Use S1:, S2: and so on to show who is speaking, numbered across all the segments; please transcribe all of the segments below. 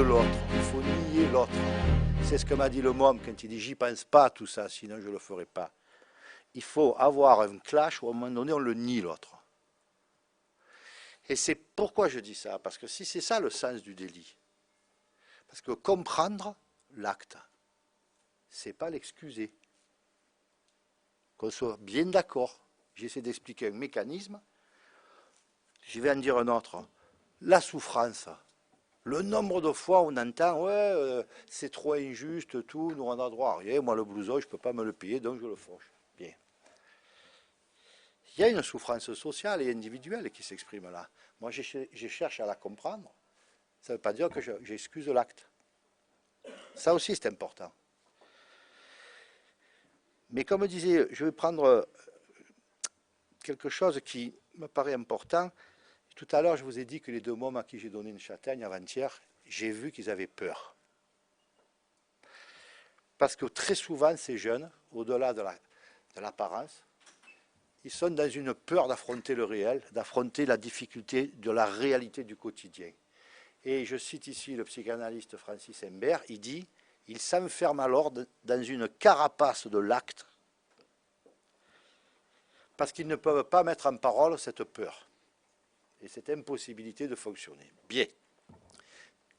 S1: de l'autre, il faut nier l'autre. C'est ce que m'a dit le môme quand il dit j'y pense pas tout ça, sinon je ne le ferai pas. Il faut avoir un clash où à un moment donné on le nie l'autre. Et c'est pourquoi je dis ça, parce que si c'est ça le sens du délit, parce que comprendre l'acte, c'est pas l'excuser. Qu'on soit bien d'accord, j'essaie d'expliquer un mécanisme, je vais en dire un autre. La souffrance, le nombre de fois où on entend ouais, c'est trop injuste, tout, nous on a droit à rien, moi le blouson je ne peux pas me le payer donc je le fauche. Bien. Il y a une souffrance sociale et individuelle qui s'exprime là. Moi je cherche à la comprendre, ça ne veut pas dire que j'excuse l'acte. Ça aussi c'est important. Mais comme je disais, je vais prendre quelque chose qui me paraît important. Tout à l'heure, je vous ai dit que les deux mômes à qui j'ai donné une châtaigne avant-hier, j'ai vu qu'ils avaient peur. Parce que très souvent, ces jeunes, au-delà de l'apparence, ils sont dans une peur d'affronter le réel, d'affronter la difficulté de la réalité du quotidien. Et je cite ici le psychanalyste Francis Humbert, il dit « Ils s'enferment alors dans une carapace de l'acte parce qu'ils ne peuvent pas mettre en parole cette peur et cette impossibilité de fonctionner. » Bien.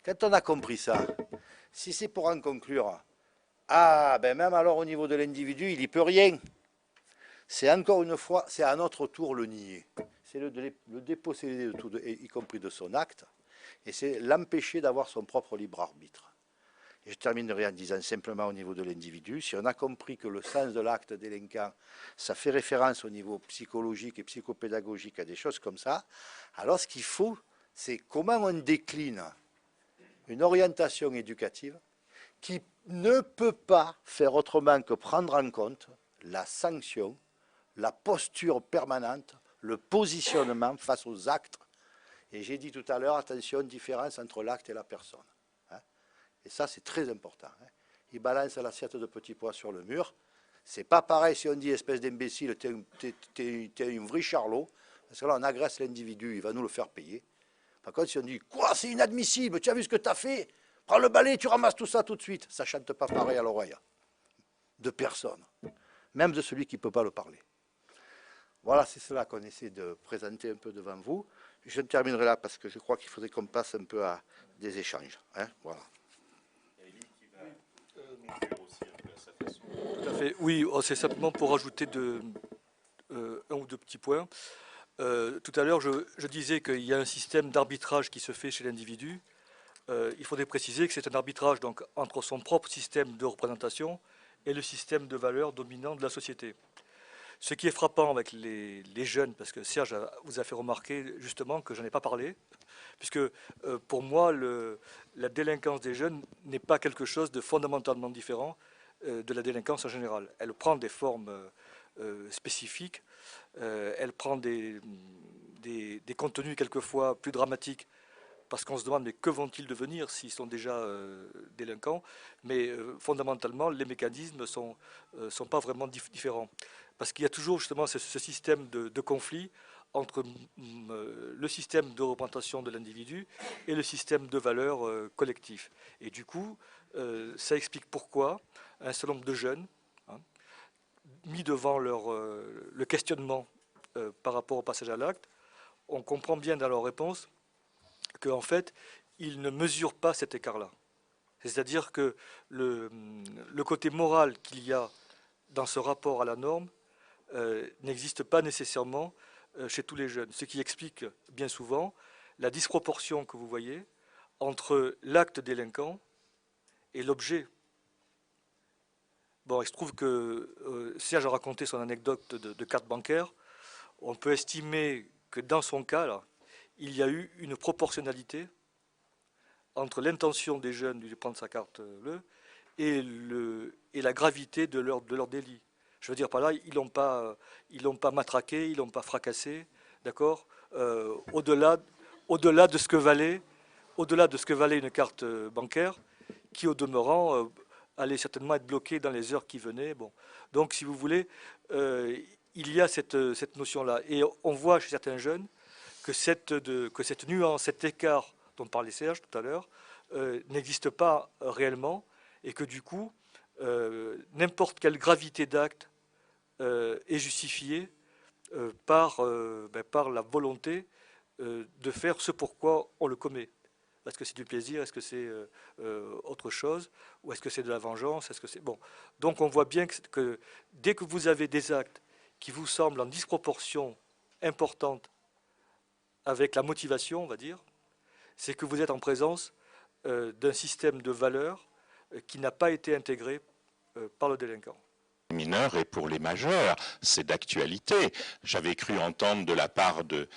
S1: Quand on a compris ça, si c'est pour en conclure, ah, ben même alors au niveau de l'individu, il n'y peut rien. C'est encore une fois, c'est à notre tour le nier. C'est le déposséder de tout, y compris de son acte, et c'est l'empêcher d'avoir son propre libre arbitre. Et je terminerai en disant simplement au niveau de l'individu, si on a compris que le sens de l'acte délinquant, ça fait référence au niveau psychologique et psychopédagogique à des choses comme ça, alors ce qu'il faut, c'est comment on décline une orientation éducative qui ne peut pas faire autrement que prendre en compte la sanction, la posture permanente, le positionnement face aux actes. Et j'ai dit tout à l'heure, attention, différence entre l'acte et la personne. Et ça, c'est très important. Il balance l'assiette de petits pois sur le mur. C'est pas pareil si on dit, espèce d'imbécile, t'es un vrai charlot, parce que là, on agresse l'individu, il va nous le faire payer. Par contre, si on dit, quoi, c'est inadmissible, tu as vu ce que tu as fait? Prends le balai, tu ramasses tout ça tout de suite. Ça ne chante pas pareil à l'oreille. De personne. Même de celui qui ne peut pas le parler. Voilà, c'est cela qu'on essaie de présenter un peu devant vous. Je terminerai là parce que je crois qu'il faudrait qu'on passe un peu à des échanges. Voilà.
S2: Tout à fait. Oui, c'est simplement pour ajouter un ou deux petits points. Tout à l'heure, je disais qu'il y a un système d'arbitrage qui se fait chez l'individu. Il faudrait préciser que c'est un arbitrage donc, entre son propre système de représentation et le système de valeurs dominant de la société. Ce qui est frappant avec les jeunes, parce que Serge vous a fait remarquer justement que je n'en ai pas parlé, puisque pour moi, la délinquance des jeunes n'est pas quelque chose de fondamentalement différent de la délinquance en général. Elle prend des formes spécifiques, elle prend des contenus quelquefois plus dramatiques, parce qu'on se demande mais que vont-ils devenir s'ils sont déjà délinquants, mais fondamentalement les mécanismes ne sont pas vraiment différents. Parce qu'il y a toujours justement ce système de conflit entre le système de représentation de l'individu et le système de valeurs collectif. Et du coup, ça explique pourquoi un certain nombre de jeunes, mis devant le questionnement par rapport au passage à l'acte, on comprend bien dans leur réponse qu'en fait, ils ne mesurent pas cet écart-là. C'est-à-dire que le côté moral qu'il y a dans ce rapport à la norme n'existe pas nécessairement chez tous les jeunes. Ce qui explique bien souvent la disproportion que vous voyez entre l'acte délinquant et l'objet. Bon, il se trouve que Serge a raconté son anecdote de carte bancaire. On peut estimer que dans son cas, là, il y a eu une proportionnalité entre l'intention des jeunes de prendre sa carte bleue et la gravité de leur délit. Je veux dire par là, ils l'ont pas matraqué, ils l'ont pas fracassé, d'accord. Au-delà de ce que valait une carte bancaire, qui au demeurant allait certainement être bloquée dans les heures qui venaient. Bon, donc si vous voulez, il y a cette notion-là, et on voit chez certains jeunes que cette nuance, cet écart dont parlait Serge tout à l'heure, n'existe pas réellement et que du coup, n'importe quelle gravité d'acte est justifiée par la volonté de faire ce pourquoi on le commet. Est-ce que c'est du plaisir? Est-ce que c'est autre chose? Ou est-ce que c'est de la vengeance? Est-ce que c'est... Bon. Donc on voit bien que dès que vous avez des actes qui vous semblent en disproportion importante avec la motivation, on va dire, c'est que vous êtes en présence d'un système de valeurs qui n'a pas été intégré par le délinquant.
S3: Mineurs et pour les majeurs, c'est d'actualité. J'avais cru entendre de la part de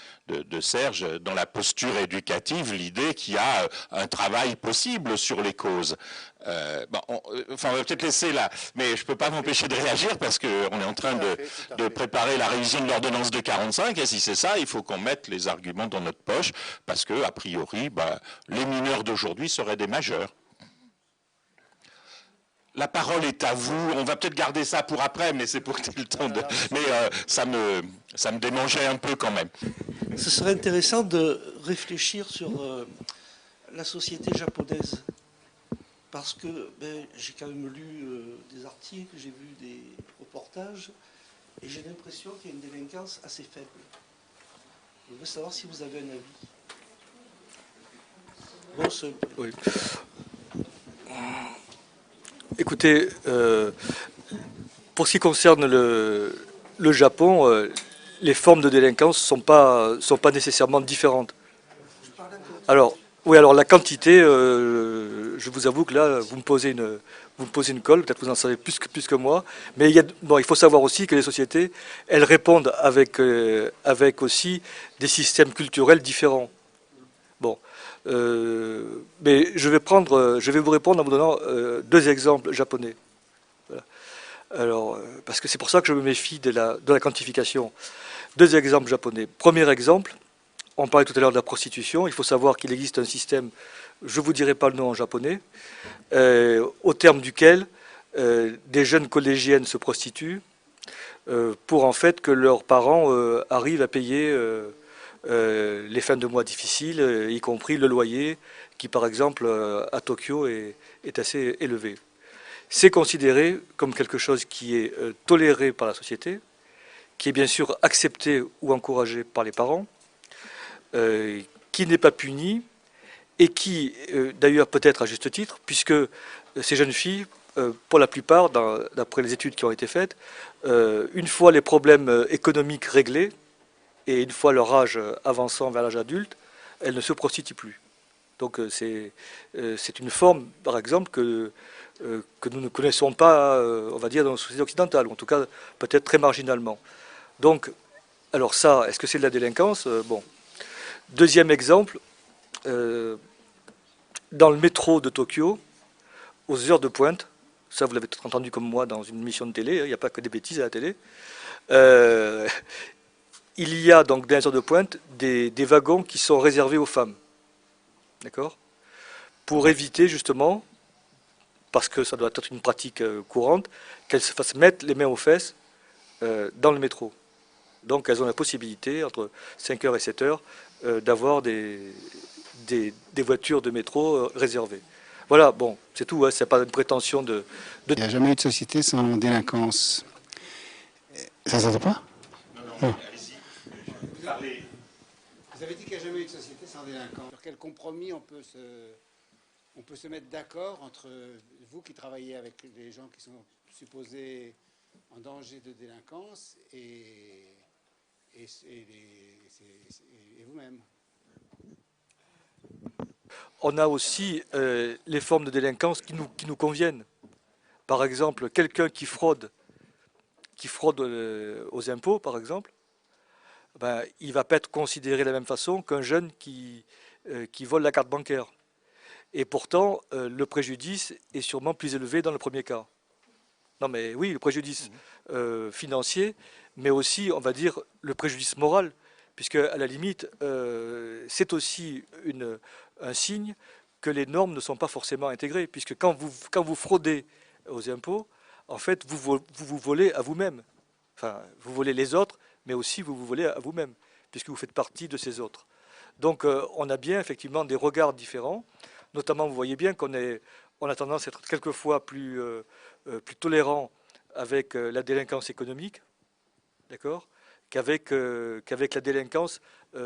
S3: Serge, dans la posture éducative, l'idée qu'il y a un travail possible sur les causes. On va peut-être laisser là, mais je ne peux pas m'empêcher de réagir parce qu'on est en train de préparer la révision de l'ordonnance de 45, et si c'est ça, il faut qu'on mette les arguments dans notre poche, parce que, a priori, les mineurs d'aujourd'hui seraient des majeurs. La parole est à vous. On va peut-être garder ça pour après, mais c'est pour que tu aies le temps de... Mais ça me démangeait un peu quand même.
S4: Ce serait intéressant de réfléchir sur la société japonaise. Parce que j'ai quand même lu des articles, j'ai vu des reportages, et j'ai l'impression qu'il y a une délinquance assez faible. Je veux savoir si vous avez un avis.
S2: Oui. Écoutez, pour ce qui concerne le Japon, les formes de délinquance sont pas nécessairement différentes. Alors, oui, alors la quantité, je vous avoue que là, vous me posez une colle, peut-être vous en savez plus que moi, mais il faut savoir aussi que les sociétés, elles répondent avec aussi des systèmes culturels différents. Bon. Mais je vais vous répondre en vous donnant deux exemples japonais. Voilà. Alors, parce que c'est pour ça que je me méfie de la quantification. Deux exemples japonais. Premier exemple, on parlait tout à l'heure de la prostitution. Il faut savoir qu'il existe un système, je ne vous dirai pas le nom en japonais, au terme duquel des jeunes collégiennes se prostituent pour en fait que leurs parents arrivent à payer les fins de mois difficiles, y compris le loyer, qui par exemple à Tokyo est assez élevé. C'est considéré comme quelque chose qui est toléré par la société, qui est bien sûr accepté ou encouragé par les parents, qui n'est pas puni, et qui, d'ailleurs peut-être à juste titre, puisque ces jeunes filles, pour la plupart, d'après les études qui ont été faites, une fois les problèmes économiques réglés, et une fois leur âge avançant vers l'âge adulte, elles ne se prostituent plus. Donc c'est une forme, par exemple, que nous ne connaissons pas, on va dire, dans nos sociétés occidentales, ou en tout cas peut-être très marginalement. Donc, alors ça, est-ce que c'est de la délinquance? Bon. Deuxième exemple, dans le métro de Tokyo, aux heures de pointe, ça vous l'avez peut-être entendu comme moi dans une émission de télé, il n'y a pas que des bêtises à la télé, il y a donc dans les heures de pointe des wagons qui sont réservés aux femmes. D'accord? Pour éviter justement, parce que ça doit être une pratique courante, qu'elles se fassent mettre les mains aux fesses dans le métro. Donc elles ont la possibilité, entre 5h et 7h, d'avoir des voitures de métro réservées. Voilà, bon, c'est tout, hein, c'est pas une prétention de...
S5: Il n'y a jamais eu de société sans délinquance. Ça ne s'entend pas? Non. Vous avez dit qu'il n'y a jamais eu de société sans délinquance. Sur quel compromis on peut se mettre d'accord entre vous qui travaillez avec les gens qui sont supposés en danger de délinquance et vous-même?
S2: On a aussi les formes de délinquance qui nous conviennent. Par exemple, quelqu'un qui fraude aux impôts, par exemple, il ne va pas être considéré de la même façon qu'un jeune qui vole la carte bancaire. Et pourtant, le préjudice est sûrement plus élevé dans le premier cas. Non mais oui, le préjudice financier, mais aussi, on va dire, le préjudice moral, puisque à la limite, c'est aussi un signe que les normes ne sont pas forcément intégrées, puisque quand vous fraudez aux impôts, en fait, vous volez à vous-même. Enfin, vous volez les autres, mais aussi vous volez à vous-même, puisque vous faites partie de ces autres. Donc on a bien effectivement des regards différents. Notamment, vous voyez bien on a tendance à être quelquefois plus tolérant avec la délinquance économique, d'accord, qu'avec la délinquance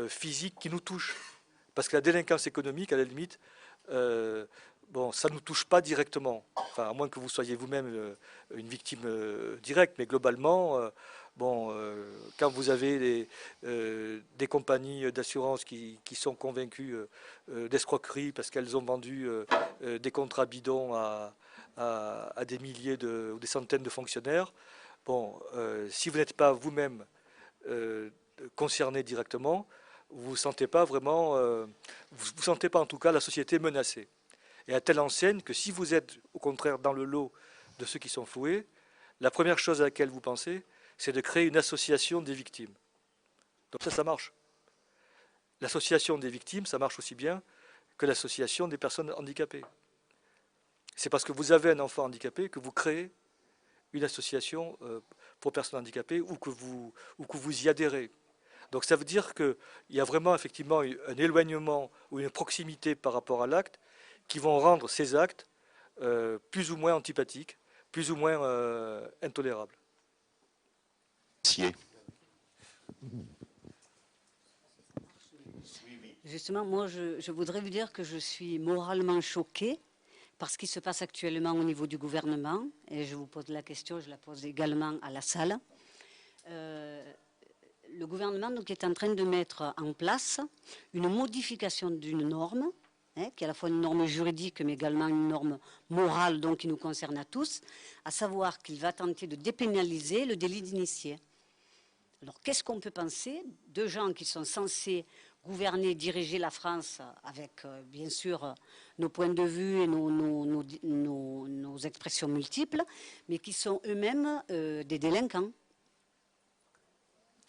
S2: physique qui nous touche. Parce que la délinquance économique, à la limite, bon, ça ne nous touche pas directement. Enfin, à moins que vous soyez vous-même une victime directe, mais globalement, bon, quand vous avez des compagnies d'assurance qui sont convaincues d'escroquerie parce qu'elles ont vendu des contrats bidons à des milliers ou des centaines de fonctionnaires, bon, si vous n'êtes pas vous-même concerné directement, vous ne sentez pas vraiment, vous sentez pas en tout cas la société menacée. Et à telle enseigne que si vous êtes au contraire dans le lot de ceux qui sont floués, la première chose à laquelle vous pensez, c'est de créer une association des victimes. Donc ça marche. L'association des victimes, ça marche aussi bien que l'association des personnes handicapées. C'est parce que vous avez un enfant handicapé que vous créez une association pour personnes handicapées ou que vous y adhérez. Donc ça veut dire qu'il y a vraiment effectivement un éloignement ou une proximité par rapport à l'acte qui vont rendre ces actes plus ou moins antipathiques, plus ou moins intolérables.
S6: Justement, moi, je voudrais vous dire que je suis moralement choquée par ce qui se passe actuellement au niveau du gouvernement. Et je vous pose la question, je la pose également à la salle. Le gouvernement donc, est en train de mettre en place une modification d'une norme, qui est à la fois une norme juridique, mais également une norme morale donc, qui nous concerne à tous, à savoir qu'il va tenter de dépénaliser le délit d'initié. Alors, qu'est-ce qu'on peut penser de gens qui sont censés gouverner, diriger la France avec, bien sûr, nos points de vue et nos expressions multiples, mais qui sont eux-mêmes des délinquants?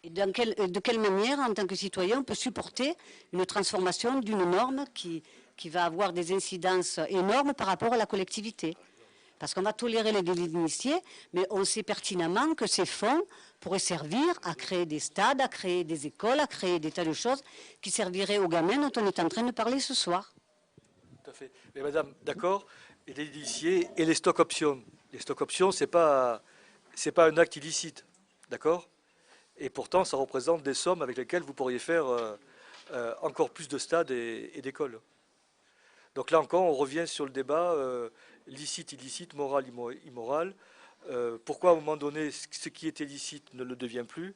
S6: Et de quelle manière, en tant que citoyen, on peut supporter une transformation d'une norme qui va avoir des incidences énormes par rapport à la collectivité? Parce qu'on va tolérer les délits d'initiés, mais on sait pertinemment que ces fonds pourraient servir à créer des stades, à créer des écoles, à créer des tas de choses qui serviraient aux gamins dont on est en train de parler ce soir.
S2: Tout à fait. Mais madame, d'accord, les délits d'initiés et les stock options. Les stock options, c'est pas un acte illicite, d'accord? Et pourtant, ça représente des sommes avec lesquelles vous pourriez faire encore plus de stades et d'écoles. Donc là encore, on revient sur le débat licite, illicite, moral, immoral. Pourquoi à un moment donné, ce qui était licite ne le devient plus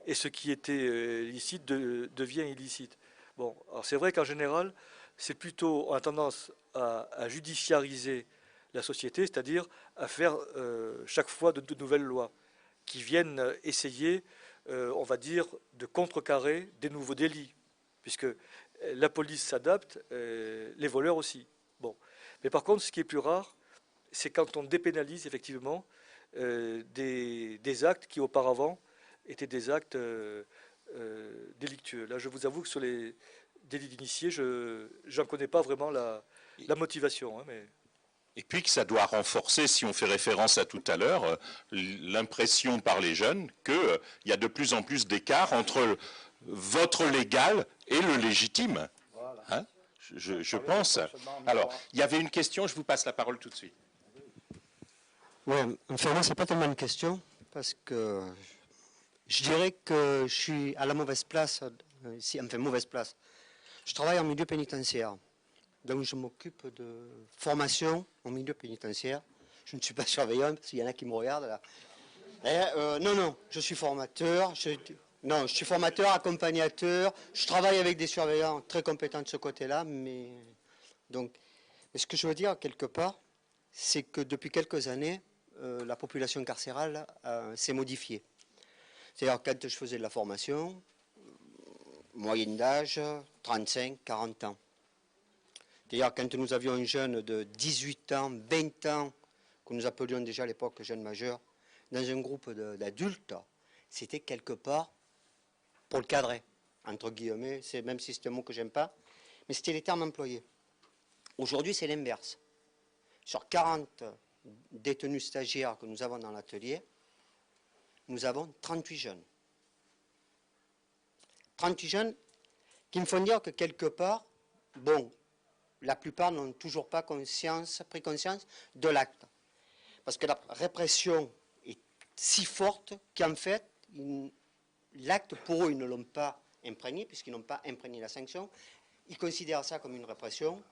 S2: et ce qui était licite devient illicite? Bon, alors c'est vrai qu'en général, c'est plutôt, on a tendance à judiciariser la société, c'est-à-dire à faire chaque fois de nouvelles lois qui viennent essayer, on va dire, de contrecarrer des nouveaux délits, puisque la police s'adapte, les voleurs aussi. Bon. Mais par contre, ce qui est plus rare, c'est quand on dépénalise effectivement des actes qui auparavant étaient des actes délictueux. Là, je vous avoue que sur les délits d'initiés, je n'en connais pas vraiment la motivation. Hein, mais...
S3: Et puis que ça doit renforcer, si on fait référence à tout à l'heure, l'impression par les jeunes qu'il y a de plus en plus d'écart entre votre légal et le légitime.
S1: Voilà.
S3: Hein, je pense. Alors, il y avait une question, je vous passe la parole tout de suite.
S7: Oui, enfin, moi, ce n'est pas tellement une question, parce que je dirais que je suis à la mauvaise place, enfin, mauvaise place. Je travaille en milieu pénitentiaire, donc je m'occupe de formation en milieu pénitentiaire. Je ne suis pas surveillant, parce qu'il y en a qui me regardent là. Non, je suis formateur. Je suis formateur, accompagnateur. Je travaille avec des surveillants très compétents de ce côté-là. Mais ce que je veux dire, quelque part, c'est que depuis quelques années, la population carcérale s'est modifiée. C'est-à-dire, quand je faisais de la formation, moyenne d'âge, 35, 40 ans. D'ailleurs, quand nous avions un jeune de 18 ans, 20 ans, que nous appelions déjà à l'époque jeune majeur, dans un groupe d'adultes, c'était quelque part pour le cadrer, entre guillemets, même si c'est un mot que j'aime pas, mais c'était les termes employés. Aujourd'hui, c'est l'inverse. Sur 40 détenus stagiaires que nous avons dans l'atelier, nous avons 38 jeunes. 38 jeunes qui me font dire que quelque part, bon, la plupart n'ont toujours pas pris conscience de l'acte. Parce que la répression est si forte qu'en fait, l'acte, pour eux, ils ne l'ont pas imprégné, puisqu'ils n'ont pas imprégné la sanction. Ils considèrent ça comme une répression.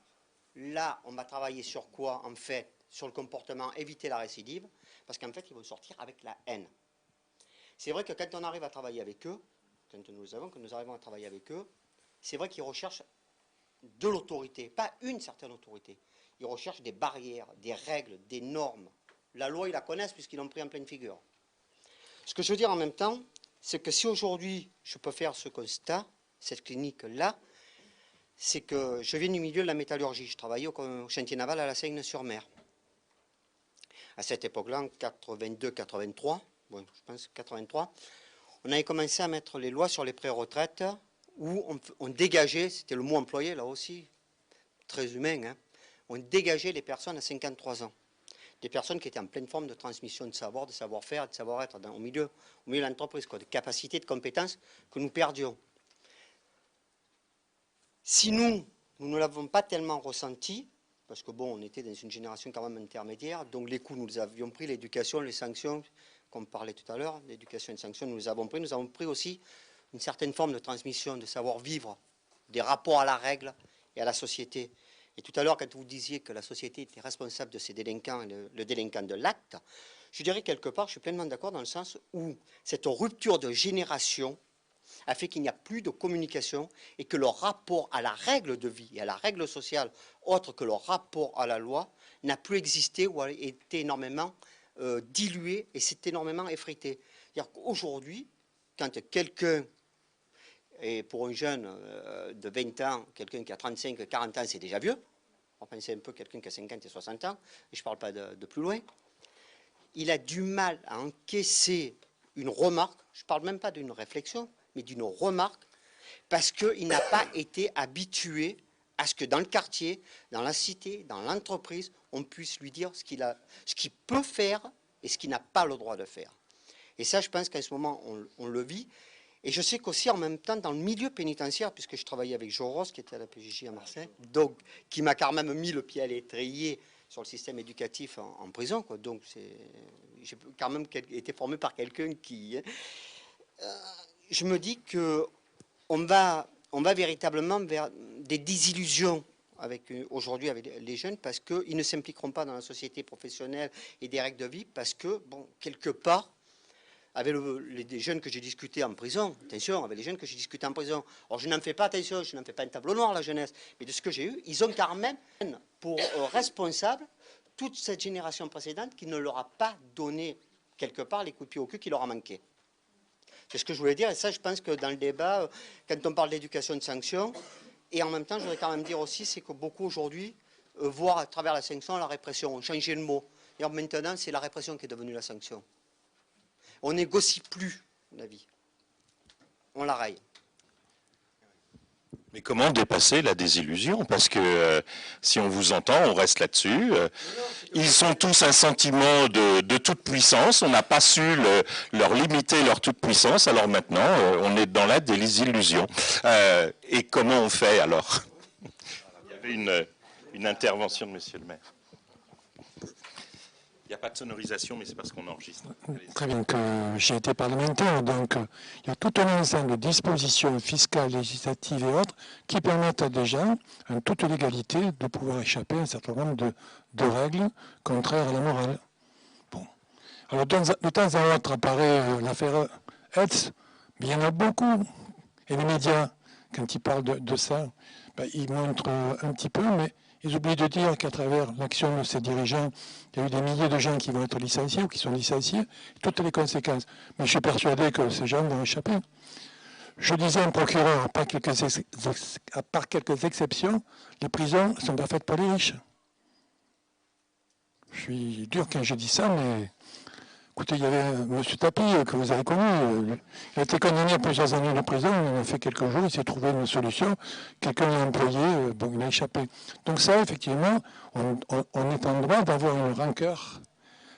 S7: Là, on va travailler sur quoi, en fait? Sur le comportement, éviter la récidive, parce qu'en fait, ils vont sortir avec la haine. C'est vrai que quand on arrive à travailler avec eux, quand nous arrivons à travailler avec eux, c'est vrai qu'ils recherchent de l'autorité, pas une certaine autorité. Ils recherchent des barrières, des règles, des normes. La loi, ils la connaissent puisqu'ils l'ont pris en pleine figure. Ce que je veux dire en même temps, c'est que si aujourd'hui je peux faire ce constat, cette clinique-là, c'est que je viens du milieu de la métallurgie. Je travaillais au chantier naval à la Seigne-sur-Mer. À cette époque-là, en 82-83, bon, je pense 83, on avait commencé à mettre les lois sur les pré-retraites où on dégageait, c'était le mot employé là aussi, très humain, hein, on dégageait les personnes à 53 ans. Des personnes qui étaient en pleine forme de transmission de savoir, de savoir-faire, de savoir-être au milieu de l'entreprise, de capacités, de compétences que nous perdions. Si nous ne l'avons pas tellement ressenti, parce que bon, on était dans une génération quand même intermédiaire, donc les coups, nous les avions pris, l'éducation, les sanctions, comme parlait tout à l'heure, l'éducation et les sanctions, nous les avons pris. Nous avons pris aussi une certaine forme de transmission, de savoir-vivre, des rapports à la règle et à la société. Et tout à l'heure, quand vous disiez que la société était responsable de ces délinquants et le délinquant de l'acte, je dirais quelque part, je suis pleinement d'accord dans le sens où cette rupture de génération a fait qu'il n'y a plus de communication et que le rapport à la règle de vie et à la règle sociale, autre que le rapport à la loi, n'a plus existé ou a été énormément dilué et s'est énormément effrité. C'est-à-dire qu'aujourd'hui, quand quelqu'un, et pour un jeune de 20 ans, quelqu'un qui a 35, 40 ans, c'est déjà vieux, on pense un peu quelqu'un qui a 50 et 60 ans, et je ne parle pas de plus loin, il a du mal à encaisser une remarque, je ne parle même pas d'une réflexion, mais d'une remarque, parce qu'il n'a pas été habitué à ce que dans le quartier, dans la cité, dans l'entreprise, on puisse lui dire ce qu'il peut faire et ce qu'il n'a pas le droit de faire. Et ça, je pense qu'à ce moment, on le vit. Et je sais qu'aussi, en même temps, dans le milieu pénitentiaire, puisque je travaillais avec Joros, qui était à la PJJ à Marseille, donc qui m'a quand même mis le pied à l'étrier sur le système éducatif en prison, quoi. Donc, j'ai quand même été formé par quelqu'un qui... je me dis qu'on va véritablement vers des désillusions aujourd'hui avec les jeunes parce qu'ils ne s'impliqueront pas dans la société professionnelle et des règles de vie parce que, bon, quelque part, avec les jeunes que j'ai discutés en prison, attention, avec les jeunes que j'ai discutés en prison, alors je n'en fais pas, attention, je n'en fais pas un tableau noir, la jeunesse, mais de ce que j'ai eu, ils ont quand même pour responsable toute cette génération précédente qui ne leur a pas donné, quelque part, les coups de pied au cul qui leur a manqué. C'est ce que je voulais dire, et ça, je pense que dans le débat, quand on parle d'éducation de sanction, et en même temps, je voudrais quand même dire aussi, c'est que beaucoup aujourd'hui voient à travers la sanction la répression, ont changé le mot. Et maintenant, c'est la répression qui est devenue la sanction. On négocie plus la vie. On la raille.
S3: Mais comment dépasser la désillusion? Parce que si on vous entend, on reste là-dessus. Ils ont tous un sentiment de toute puissance. On n'a pas su leur limiter leur toute puissance. Alors maintenant, on est dans la désillusion. Et comment on fait alors? Il y avait une intervention de monsieur le maire. Il n'y a pas de sonorisation, mais c'est parce qu'on enregistre.
S8: Très bien, que j'ai été parlementaire, donc il y a tout un ensemble de dispositions fiscales, législatives et autres qui permettent à des gens, en toute légalité, de pouvoir échapper à un certain nombre de règles contraires à la morale. Bon. Alors de temps à autre apparaît l'affaire Hetz, mais il y en a beaucoup. Et les médias, quand ils parlent de ça, ben, ils montrent un petit peu, mais ils oublient de dire qu'à travers l'action de ces dirigeants, il y a eu des milliers de gens qui vont être licenciés ou qui sont licenciés, toutes les conséquences. Mais je suis persuadé que ces gens vont échapper. Je disais à un procureur, à part quelques exceptions, les prisons ne sont pas faites pour les riches. Je suis dur quand je dis ça, mais écoutez, il y avait M. Tapi, que vous avez connu, il a été condamné à plusieurs années de prison, il a fait quelques jours, il s'est trouvé une solution, quelqu'un l'a employé, bon, il a échappé. Donc ça, effectivement, on est en droit d'avoir une rancœur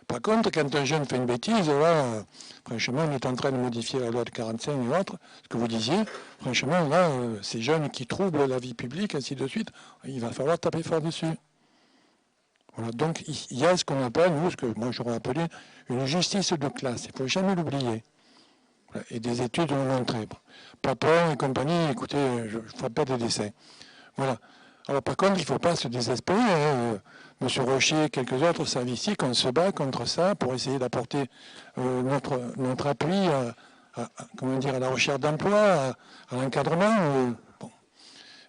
S8: Par contre, quand un jeune fait une bêtise, là, franchement, on est en train de modifier la loi de 45 et autres, ce que vous disiez. Franchement, là, ces jeunes qui troublent la vie publique, ainsi de suite, il va falloir taper fort dessus. Voilà, donc il y a ce qu'on appelle, nous, ce que moi j'aurais appelé une justice de classe. Il ne faut jamais l'oublier. Voilà, et des études l'ont montré. Papin et compagnie, écoutez, je ne ferai pas de dessin. Voilà. Alors par contre, il ne faut pas se désespérer. Hein. Monsieur Rocher et quelques autres savent ici qu'on se bat contre ça pour essayer d'apporter notre appui comment dire, à la recherche d'emploi, à l'encadrement. Bon.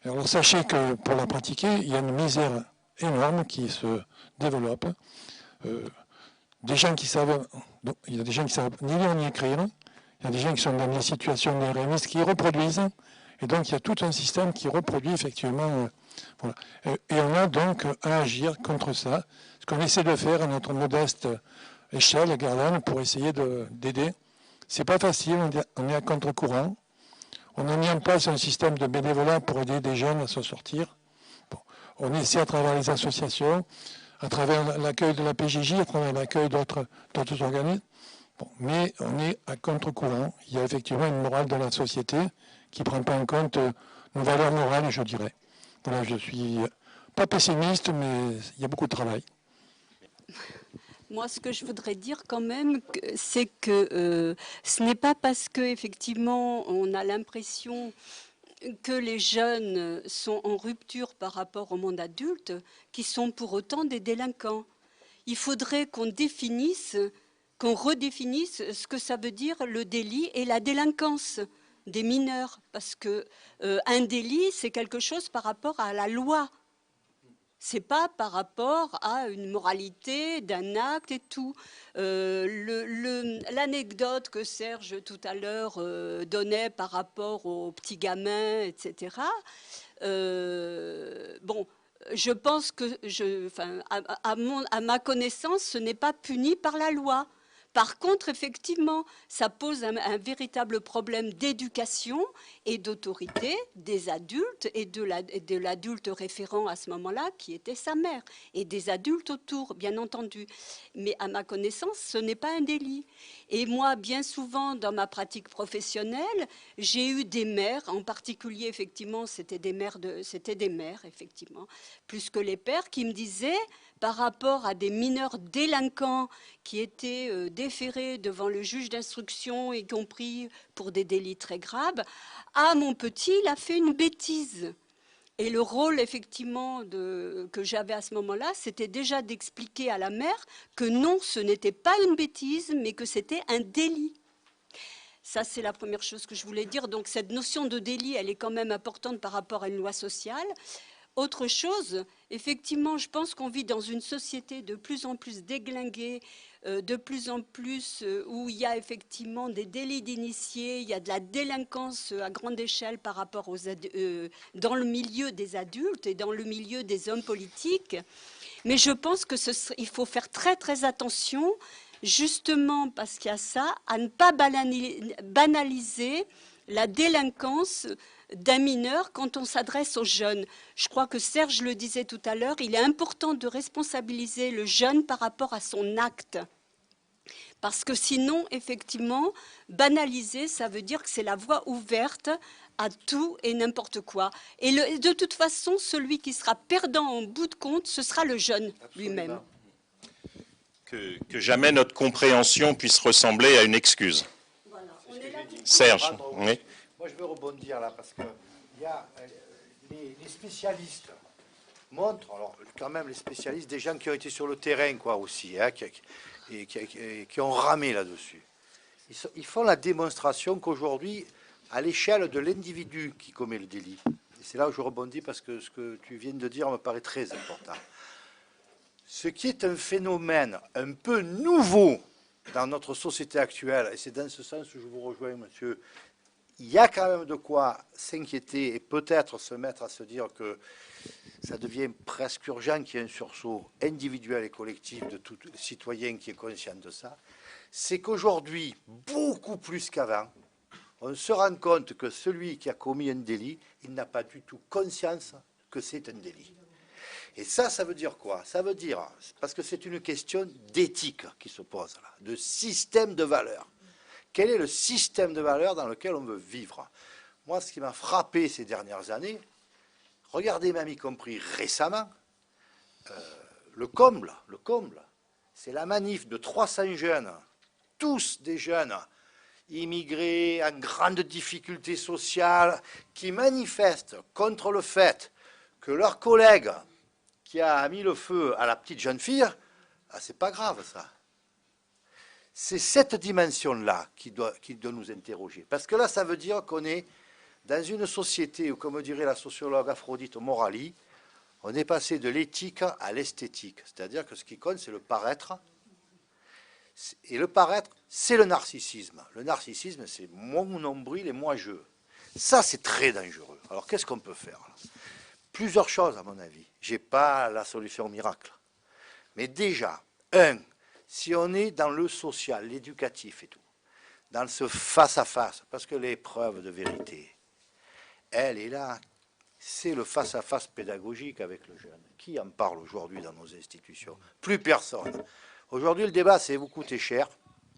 S8: Alors sachez que pour la pratiquer, il y a une misère énorme qui se développe. Des gens qui savent, il y a des gens qui savent ni lire ni écrire. Il y a des gens qui sont dans des situations nérémistes qui reproduisent. Et donc il y a tout un système qui reproduit effectivement. Voilà. Et on a donc à agir contre ça. Ce qu'on essaie de faire à notre modeste échelle à Gardanne pour essayer d'aider. C'est pas facile, on est à contre-courant. On a mis en place un système de bénévolat pour aider des jeunes à s'en sortir. Bon. On essaie à travers les associations, à travers l'accueil de la PJJ, à travers l'accueil d'autres organismes. Bon. Mais on est à contre-courant. Il y a effectivement une morale dans la société qui ne prend pas en compte nos valeurs morales, je dirais. Voilà, je ne suis pas pessimiste, mais il y a beaucoup de travail.
S9: Moi, ce que je voudrais dire quand même, c'est que ce n'est pas parce qu'effectivement on a l'impression que les jeunes sont en rupture par rapport au monde adulte qu'ils sont pour autant des délinquants. Il faudrait qu'on redéfinisse ce que ça veut dire le délit et la délinquance des mineurs, parce que un délit, c'est quelque chose par rapport à la loi. C'est pas par rapport à une moralité d'un acte et tout. L'anecdote que Serge tout à l'heure donnait par rapport aux petits gamins, etc. Bon, je pense que, à ma connaissance, ce n'est pas puni par la loi. Par contre, effectivement, ça pose un véritable problème d'éducation et d'autorité des adultes et de l'adulte référent à ce moment-là, qui était sa mère, et des adultes autour, bien entendu. Mais à ma connaissance, ce n'est pas un délit. Et moi, bien souvent, dans ma pratique professionnelle, j'ai eu des mères, en particulier, effectivement, c'était des mères, effectivement, plus que les pères, qui me disaient, par rapport à des mineurs délinquants qui étaient déférés devant le juge d'instruction, y compris pour des délits très graves, « Ah, mon petit, il a fait une bêtise ». Et le rôle, effectivement, que j'avais à ce moment-là, c'était déjà d'expliquer à la mère que non, ce n'était pas une bêtise, mais que c'était un délit. Ça, c'est la première chose que je voulais dire. Donc, cette notion de délit, elle est quand même importante par rapport à une loi sociale. Autre chose, effectivement, je pense qu'on vit dans une société de plus en plus déglinguée, de plus en plus où il y a effectivement des délits d'initiés, il y a de la délinquance à grande échelle par rapport dans le milieu des adultes et dans le milieu des hommes politiques. Mais je pense qu'il faut faire très très attention, justement parce qu'il y a ça, à ne pas banaliser la délinquance d'un mineur quand on s'adresse aux jeunes. Je crois que Serge le disait tout à l'heure, il est important de responsabiliser le jeune par rapport à son acte. Parce que sinon, effectivement, banaliser, ça veut dire que c'est la voie ouverte à tout et n'importe quoi. Et de toute façon, celui qui sera perdant en bout de compte, ce sera le jeune lui-même.
S3: Que jamais notre compréhension puisse ressembler à une excuse.
S9: Voilà. On est là.
S3: Serge, oui.
S1: Moi, je veux rebondir là, parce que il y a les spécialistes montrent, alors quand même les spécialistes, des gens qui ont été sur le terrain, quoi, aussi, hein, qui ont ramé là-dessus. Ils font la démonstration qu'aujourd'hui, à l'échelle de l'individu qui commet le délit, et c'est là où je rebondis, parce que ce que tu viens de dire me paraît très important. Ce qui est un phénomène un peu nouveau dans notre société actuelle, et c'est dans ce sens que je vous rejoins, monsieur, il y a quand même de quoi s'inquiéter et peut-être se mettre à se dire que ça devient presque urgent qu'il y ait un sursaut individuel et collectif de tout citoyen qui est conscient de ça. C'est qu'aujourd'hui, beaucoup plus qu'avant, on se rend compte que celui qui a commis un délit, il n'a pas du tout conscience que c'est un délit. Et ça veut dire quoi? Ça veut dire, parce que c'est une question d'éthique qui se pose là, de système de valeurs. Quel est le système de valeurs dans lequel on veut vivre? Moi, ce qui m'a frappé ces dernières années, regardez même y compris récemment, le comble, c'est la manif de 300 jeunes, tous des jeunes immigrés en grande difficulté sociale, qui manifestent contre le fait que leur collègue qui a mis le feu à la petite jeune fille, ah, c'est pas grave ça. C'est cette dimension-là qui doit nous interroger. Parce que là, ça veut dire qu'on est dans une société où, comme dirait la sociologue Aphrodite Morali, on est passé de l'éthique à l'esthétique. C'est-à-dire que ce qui compte, c'est le paraître. Et le paraître, c'est le narcissisme. Le narcissisme, c'est mon nombril et moi je. Ça, c'est très dangereux. Alors, qu'est-ce qu'on peut faire là? Plusieurs choses, à mon avis. Je n'ai pas la solution miracle. Mais déjà, si on est dans le social, l'éducatif et tout, dans ce face-à-face, parce que l'épreuve de vérité, elle est là, c'est le face-à-face pédagogique avec le jeune. Qui en parle aujourd'hui dans nos institutions? Plus personne. Aujourd'hui, le débat, c'est vous coûtez cher,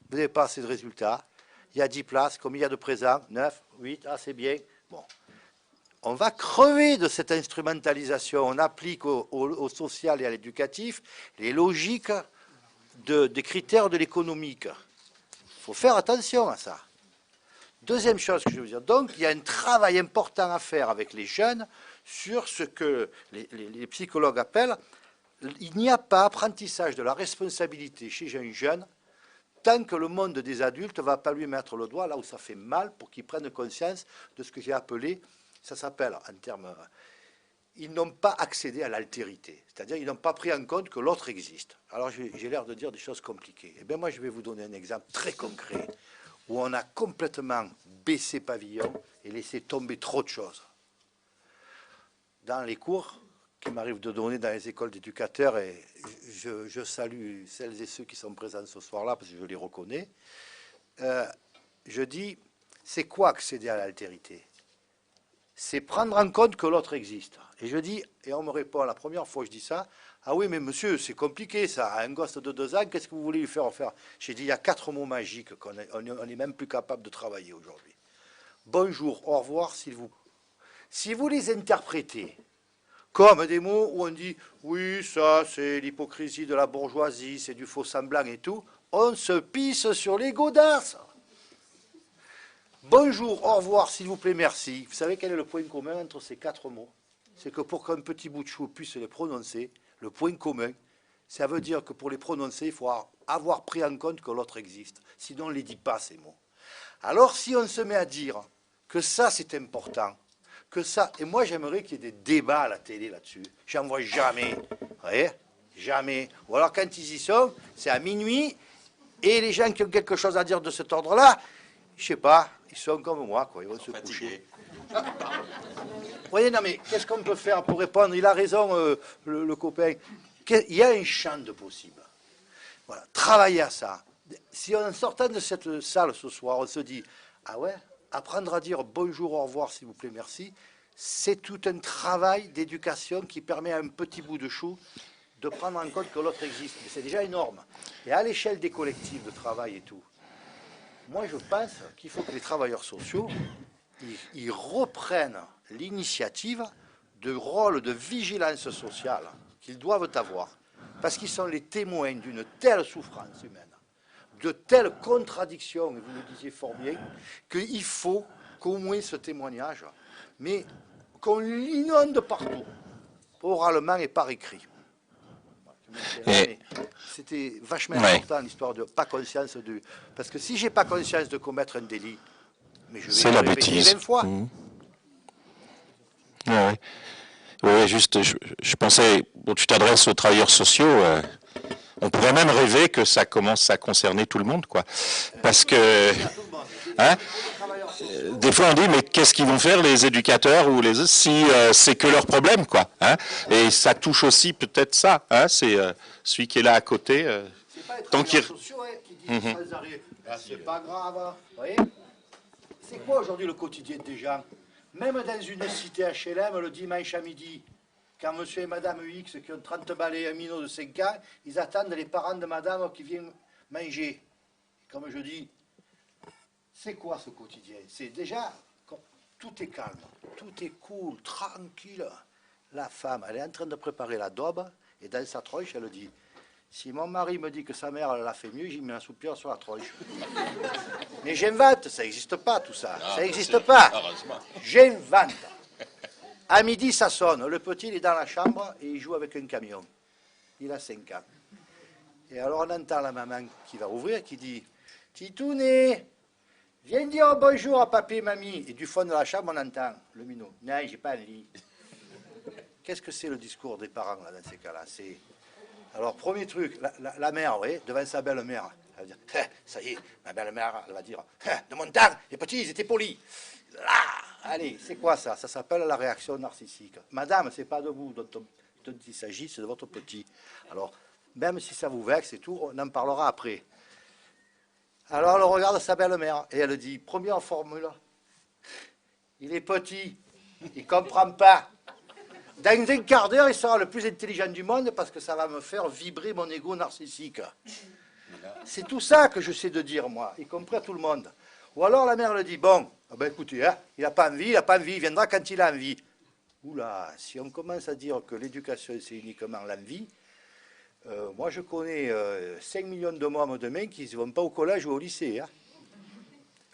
S1: vous n'avez pas assez de résultats, il y a 10 places, combien il y a de présents? 9, 8, ah c'est bien. Bon. On va crever de cette instrumentalisation. On applique au social et à l'éducatif les logiques des critères de l'économique. Il faut faire attention à ça. Deuxième chose que je veux dire, donc il y a un travail important à faire avec les jeunes sur ce que les psychologues appellent, il n'y a pas apprentissage de la responsabilité chez un jeune tant que le monde des adultes ne va pas lui mettre le doigt là où ça fait mal pour qu'il prenne conscience de ce que j'ai appelé, ça s'appelle en termes, ils n'ont pas accédé à l'altérité, c'est-à-dire ils n'ont pas pris en compte que l'autre existe. Alors j'ai l'air de dire des choses compliquées. Eh bien moi je vais vous donner un exemple très concret où on a complètement baissé pavillon et laissé tomber trop de choses. Dans les cours qu'il m'arrive de donner dans les écoles d'éducateurs, et je salue celles et ceux qui sont présents ce soir-là parce que je les reconnais, je dis, c'est quoi accéder à l'altérité? C'est prendre en compte que l'autre existe. Et je dis, et on me répond, la première fois que je dis ça, ah oui, mais monsieur, c'est compliqué ça, un gosse de 2 ans, qu'est-ce que vous voulez lui faire faire? J'ai dit, il y a 4 mots magiques qu'on n'est même plus capable de travailler aujourd'hui. Bonjour, au revoir, s'il vous plaît. Si vous les interprétez comme des mots où on dit, oui, ça c'est l'hypocrisie de la bourgeoisie, c'est du faux semblant et tout, on se pisse sur les godasses. Bonjour, au revoir, s'il vous plaît, merci. Vous savez quel est le point commun entre ces 4 mots? C'est que pour qu'un petit bout de chou puisse les prononcer, le point commun, ça veut dire que pour les prononcer, il faut avoir pris en compte que l'autre existe. Sinon, on ne les dit pas, ces mots. Alors, si on se met à dire que ça, c'est important, que ça... Et moi, j'aimerais qu'il y ait des débats à la télé là-dessus. J'en vois jamais. Vous voyez? Jamais. Ou alors, quand ils y sont, c'est à minuit, et les gens qui ont quelque chose à dire de cet ordre-là, je ne sais pas, ils sont comme moi, quoi, ils vont se coucher. Vous voyez, non mais qu'est-ce qu'on peut faire pour répondre? Il a raison, le copain. Il y a un champ de possible. Voilà, travailler à ça. Si en sortant de cette salle ce soir, on se dit, ah ouais, apprendre à dire bonjour, au revoir, s'il vous plaît, merci, c'est tout un travail d'éducation qui permet à un petit bout de chou de prendre en compte que l'autre existe. Mais c'est déjà énorme. Et à l'échelle des collectifs de travail et tout, moi je pense qu'il faut que les travailleurs sociaux, ils reprennent l'initiative de rôle de vigilance sociale qu'ils doivent avoir, parce qu'ils sont les témoins d'une telle souffrance humaine, de telles contradictions, et vous le disiez fort bien, qu'il faut qu'au moins ce témoignage, mais qu'on l'inonde partout, oralement et par écrit. C'était vachement important l'histoire de pas conscience de... Parce que si j'ai pas conscience de commettre un délit, mais je vais le répéter 20 fois.
S3: Oui, ouais, juste, je pensais, bon, tu t'adresses aux travailleurs sociaux, on pourrait même rêver que ça commence à concerner tout le monde, quoi. Parce que, hein, des fois on dit, mais qu'est-ce qu'ils vont faire les éducateurs ou les si c'est que leur problème, quoi. Hein, et ça touche aussi peut-être ça, hein, c'est celui qui est là à côté.
S1: C'est pas les
S3: tant qu'il...
S1: sociaux qui disent sans arrêt, c'est pas grave, vous voyez. C'est quoi aujourd'hui le quotidien des gens? Même dans une cité HLM, le dimanche à midi, quand monsieur et madame X, qui ont 30 balais et un minot de 5 ans, ils attendent les parents de madame qui viennent manger. Et comme je dis, c'est quoi ce quotidien? C'est déjà, tout est calme, tout est cool, tranquille. La femme, elle est en train de préparer la daube, et dans sa tronche, elle dit, si mon mari me dit que sa mère elle l'a fait mieux, j'y mets un soupir sur la tronche. Mais j'invente, ça n'existe pas tout ça, ça n'existe pas. J'invente. À midi, ça sonne. Le petit, il est dans la chambre et il joue avec un camion. Il a 5 ans. Et alors, on entend la maman qui va ouvrir, qui dit « Titouné, viens dire bonjour à papy et mamie. » Et du fond de la chambre, on entend le minot. « Non, j'ai pas le lit. » Qu'est-ce que c'est le discours des parents, là, dans ces cas-là? Alors, premier truc, la mère, oui, devant sa belle-mère, elle va dire « Ça y est, ma belle-mère, elle va dire « De mon temps, les petits, ils étaient polis. » Là, allez, c'est quoi ça? Ça s'appelle la réaction narcissique. Madame, c'est pas de vous dont il s'agit, c'est de votre petit. Alors, même si ça vous vexe et tout, on en parlera après. Alors, elle regarde sa belle-mère et elle dit, première formule, il est petit, il ne comprend pas. Dans un quart d'heure, il sera le plus intelligent du monde parce que ça va me faire vibrer mon ego narcissique. C'est tout ça que je sais de dire, moi, y compris à tout le monde. Ou alors la mère le dit, bon, ah ben écoutez, hein, il n'a pas envie, il viendra quand il a envie. Oula, si on commence à dire que l'éducation c'est uniquement l'envie, moi je connais 5 millions de mômes demain qui ne vont pas au collège ou au lycée. Hein.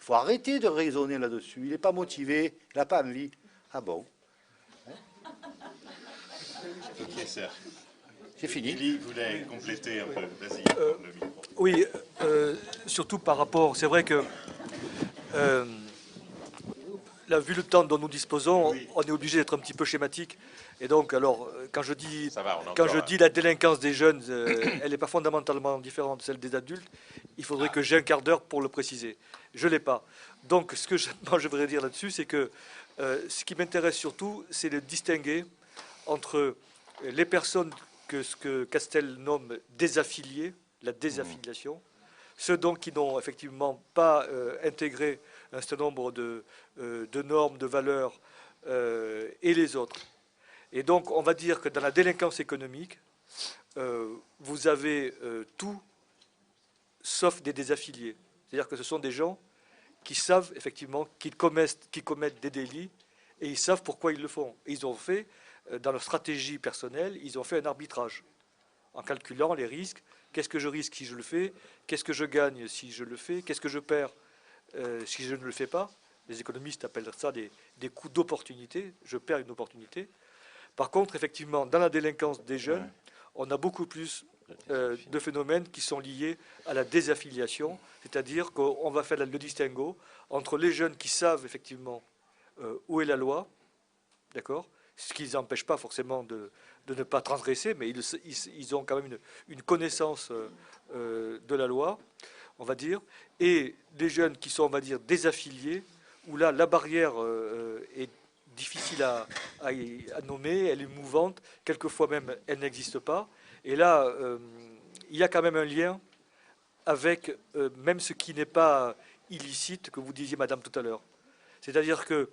S1: Il faut arrêter de raisonner là-dessus, il n'est pas motivé, il n'a pas envie. Ah bon hein.
S3: Ok, Serge.
S1: C'est fini.
S3: Élie voulait compléter un peu. Vas-y, le micro.
S2: Oui, surtout par rapport, c'est vrai que là, vu le temps dont nous disposons,
S3: Oui.
S2: on est obligé d'être un petit peu schématique. Et donc, alors, quand je dis,
S3: Ça va, on a
S2: quand
S3: encore
S2: je
S3: un-
S2: dis la délinquance des jeunes, elle n'est pas fondamentalement différente de celle des adultes, il faudrait que j'ai un quart d'heure pour le préciser. Je ne l'ai pas. Donc, ce que moi, je voudrais dire là-dessus, c'est que ce qui m'intéresse surtout, c'est de distinguer entre les personnes que ce que Castel nomme désaffiliées, la désaffiliation, ceux donc qui n'ont effectivement pas intégré un certain nombre de normes, de valeurs, et les autres. Et donc, on va dire que dans la délinquance économique, vous avez tout sauf des désaffiliés. C'est-à-dire que ce sont des gens qui savent effectivement qu'ils commettent des délits et ils savent pourquoi ils le font. Et ils ont fait, dans leur stratégie personnelle, ils ont fait un arbitrage en calculant les risques. Qu'est-ce que je risque si je le fais? Qu'est-ce que je gagne si je le fais? Qu'est-ce que je perds si je ne le fais pas? Les économistes appellent ça des coûts d'opportunité. Je perds une opportunité. Par contre, effectivement, dans la délinquance des jeunes, on a beaucoup plus de phénomènes qui sont liés à la désaffiliation, c'est-à-dire qu'on va faire le distinguo entre les jeunes qui savent effectivement où est la loi, d'accord, ce qui ne les empêche pas forcément de ne pas transgresser, mais ils ont quand même une connaissance de la loi, on va dire, et des jeunes qui sont, on va dire, désaffiliés, où là, la barrière est difficile à nommer, elle est mouvante, quelquefois même, elle n'existe pas. Et là, il y a quand même un lien avec même ce qui n'est pas illicite, que vous disiez, madame, tout à l'heure. C'est-à-dire que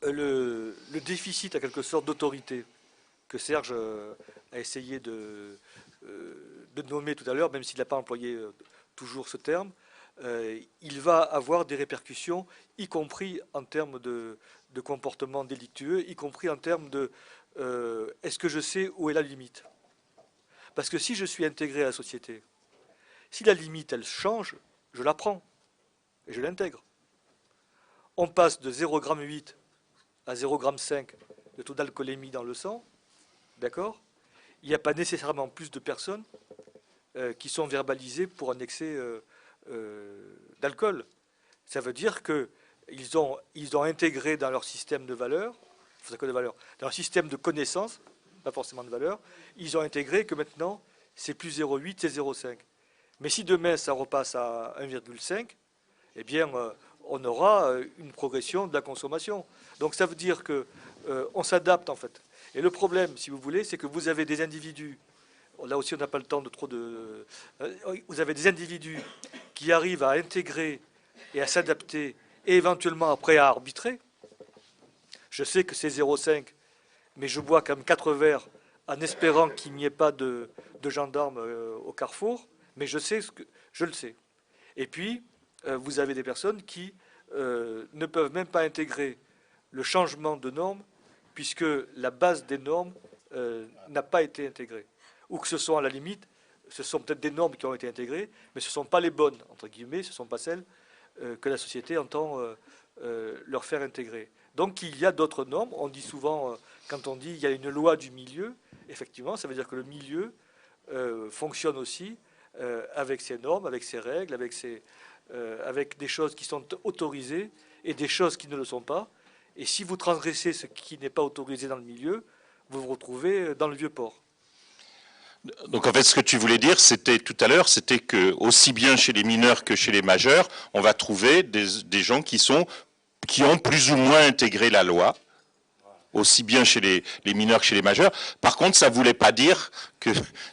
S2: le déficit, en quelque sorte, d'autorité, que Serge a essayé de nommer tout à l'heure, même s'il n'a pas employé toujours ce terme, il va avoir des répercussions, y compris en termes de comportement délictueux, y compris en termes de est-ce que je sais où est la limite? Parce que si je suis intégré à la société, si la limite, elle change, je la prends et je l'intègre. On passe de 0,8 g à 0,5 g de taux d'alcoolémie dans le sang, d'accord? Il n'y a pas nécessairement plus de personnes qui sont verbalisées pour un excès d'alcool. Ça veut dire qu'ils ont intégré dans leur système de valeurs, dans leur système de connaissances, pas forcément de valeurs, ils ont intégré que maintenant, c'est plus 0,8, c'est 0,5. Mais si demain, ça repasse à 1,5, eh bien, on aura une progression de la consommation. Donc ça veut dire qu'on s'adapte, en fait. Et le problème, si vous voulez, c'est que vous avez des individus, là aussi on n'a pas le temps de trop de... Vous avez des individus qui arrivent à intégrer et à s'adapter et éventuellement après à arbitrer. Je sais que c'est 0,5 mais je bois quand même 4 verres en espérant qu'il n'y ait pas de gendarmes au carrefour, mais je le sais. Et puis, vous avez des personnes qui ne peuvent même pas intégrer le changement de normes, puisque la base des normes n'a pas été intégrée. Ou que ce soit à la limite, ce sont peut-être des normes qui ont été intégrées, mais ce ne sont pas les bonnes, entre guillemets, ce ne sont pas celles que la société entend leur faire intégrer. Donc il y a d'autres normes. On dit souvent, quand on dit il y a une loi du milieu, effectivement, ça veut dire que le milieu fonctionne aussi avec ses normes, avec ses règles, avec des choses qui sont autorisées et des choses qui ne le sont pas. Et si vous transgressez ce qui n'est pas autorisé dans le milieu, vous vous retrouvez dans le vieux port.
S3: Donc en fait, ce que tu voulais dire, c'était tout à l'heure, c'était que aussi bien chez les mineurs que chez les majeurs, on va trouver des gens qui ont plus ou moins intégré la loi, aussi bien chez les mineurs que chez les majeurs. Par contre, ça ne voulait pas dire que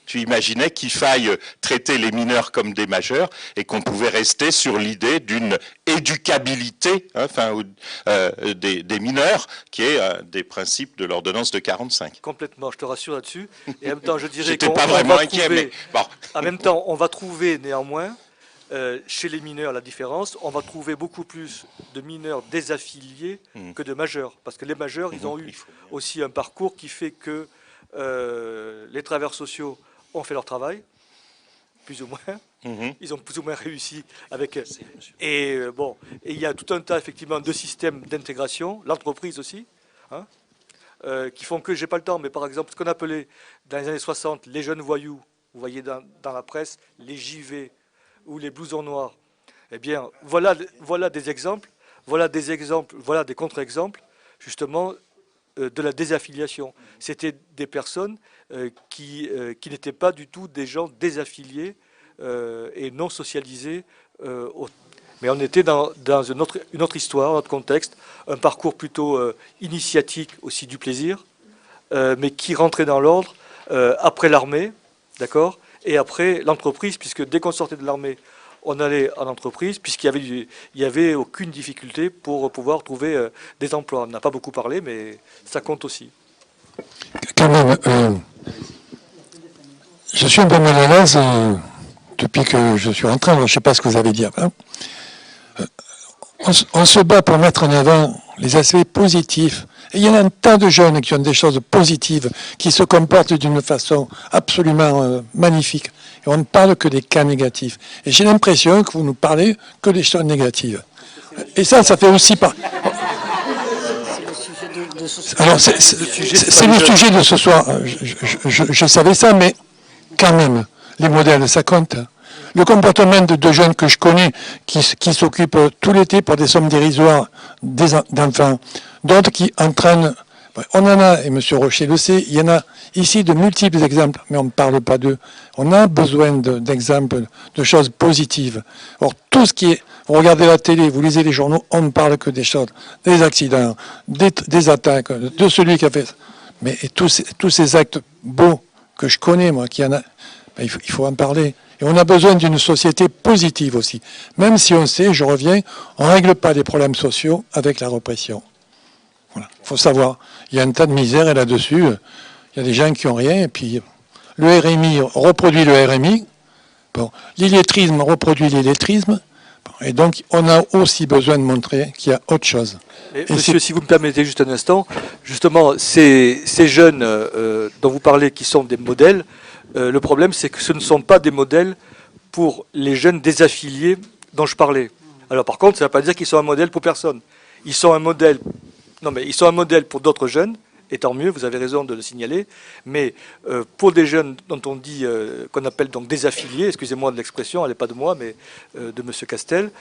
S3: tu imaginais qu'il faille traiter les mineurs comme des majeurs et qu'on pouvait rester sur l'idée d'une éducabilité des mineurs, qui est un des principes de l'ordonnance de 45.
S2: Complètement, je te rassure là-dessus. Et en même temps, je dirais
S3: J'étais pas vraiment inquiet, mais bon.
S2: En même temps, on va trouver néanmoins, chez les mineurs, la différence, on va trouver beaucoup plus de mineurs désaffiliés que de majeurs. Parce que les majeurs, ils ont eu aussi un parcours qui fait que les travailleurs sociaux ont fait leur travail, plus ou moins. Ils ont plus ou moins réussi avec... Et bon, et il y a tout un tas, effectivement, de systèmes d'intégration, l'entreprise aussi, hein, qui font que, j'ai pas le temps, mais par exemple, ce qu'on appelait dans les années 60 les jeunes voyous, vous voyez dans la presse, les JV, ou les blousons noirs, eh bien, voilà des exemples, voilà des contre-exemples, justement, de la désaffiliation. C'était des personnes qui n'étaient pas du tout des gens désaffiliés et non socialisés. Mais on était dans une autre histoire, un autre contexte, un parcours plutôt initiatique aussi du plaisir, mais qui rentrait dans l'ordre après l'armée, d'accord ? Et après l'entreprise, puisque dès qu'on sortait de l'armée, on allait en entreprise, puisqu'il n'y avait aucune difficulté pour pouvoir trouver des emplois. On n'a pas beaucoup parlé, mais ça compte aussi.
S8: Quand même, je suis un peu mal à l'aise depuis que je suis rentré, alors je ne sais pas ce que vous avez dit avant. On se bat pour mettre en avant les aspects positifs. Et il y a un tas de jeunes qui ont des choses positives, qui se comportent d'une façon absolument magnifique. Et on ne parle que des cas négatifs. Et j'ai l'impression que vous nous parlez que des choses négatives. Et ça fait aussi pas. Alors c'est le sujet de ce soir. Je savais ça, mais quand même, les modèles, ça compte. Le comportement de jeunes que je connais, qui s'occupent tout l'été pour des sommes dérisoires d'enfants, d'autres qui entraînent... On en a, et M. Rocher le sait, il y en a ici de multiples exemples, mais on ne parle pas d'eux. On a besoin d'exemples, de choses positives. Or, tout ce qui est... Vous regardez la télé, vous lisez les journaux, on ne parle que des choses, des accidents, des attaques, de celui qui a fait... Mais tous ces actes beaux que je connais, moi, qu'il y en a, il faut en parler. Et on a besoin d'une société positive aussi. Même si on sait, je reviens, on ne règle pas les problèmes sociaux avec la répression. Voilà. Il faut savoir, il y a un tas de misère et là-dessus, il y a des gens qui n'ont rien. Et puis le RMI reproduit le RMI. Bon, l'illettrisme reproduit l'illettrisme. Bon, et donc on a aussi besoin de montrer qu'il y a autre chose.
S2: Et monsieur, si vous me permettez juste un instant, justement, ces jeunes dont vous parlez qui sont des modèles, le problème, c'est que ce ne sont pas des modèles pour les jeunes désaffiliés dont je parlais. Alors, par contre, ça ne veut pas dire qu'ils sont un modèle pour personne. Ils sont un modèle. Non, mais ils sont un modèle pour d'autres jeunes, et tant mieux, vous avez raison de le signaler. Mais pour des jeunes dont on dit, qu'on appelle donc désaffiliés, excusez-moi de l'expression, elle n'est pas de moi, mais de M. Castel,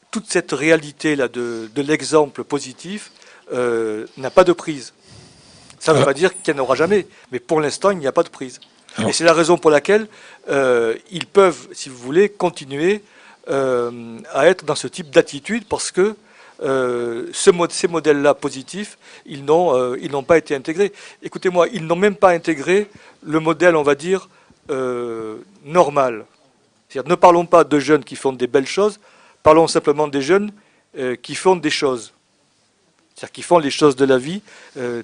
S2: toute cette réalité-là de l'exemple positif n'a pas de prise. Ça ne veut pas dire qu'il n'y en aura jamais, mais pour l'instant, il n'y a pas de prise. Et c'est la raison pour laquelle ils peuvent, si vous voulez, continuer à être dans ce type d'attitude, parce que ces modèles-là positifs, ils n'ont pas été intégrés. Écoutez-moi, ils n'ont même pas intégré le modèle, on va dire, normal. C'est-à-dire, ne parlons pas de jeunes qui font des belles choses, parlons simplement des jeunes qui font des choses. C'est-à-dire qu'ils font les choses de la vie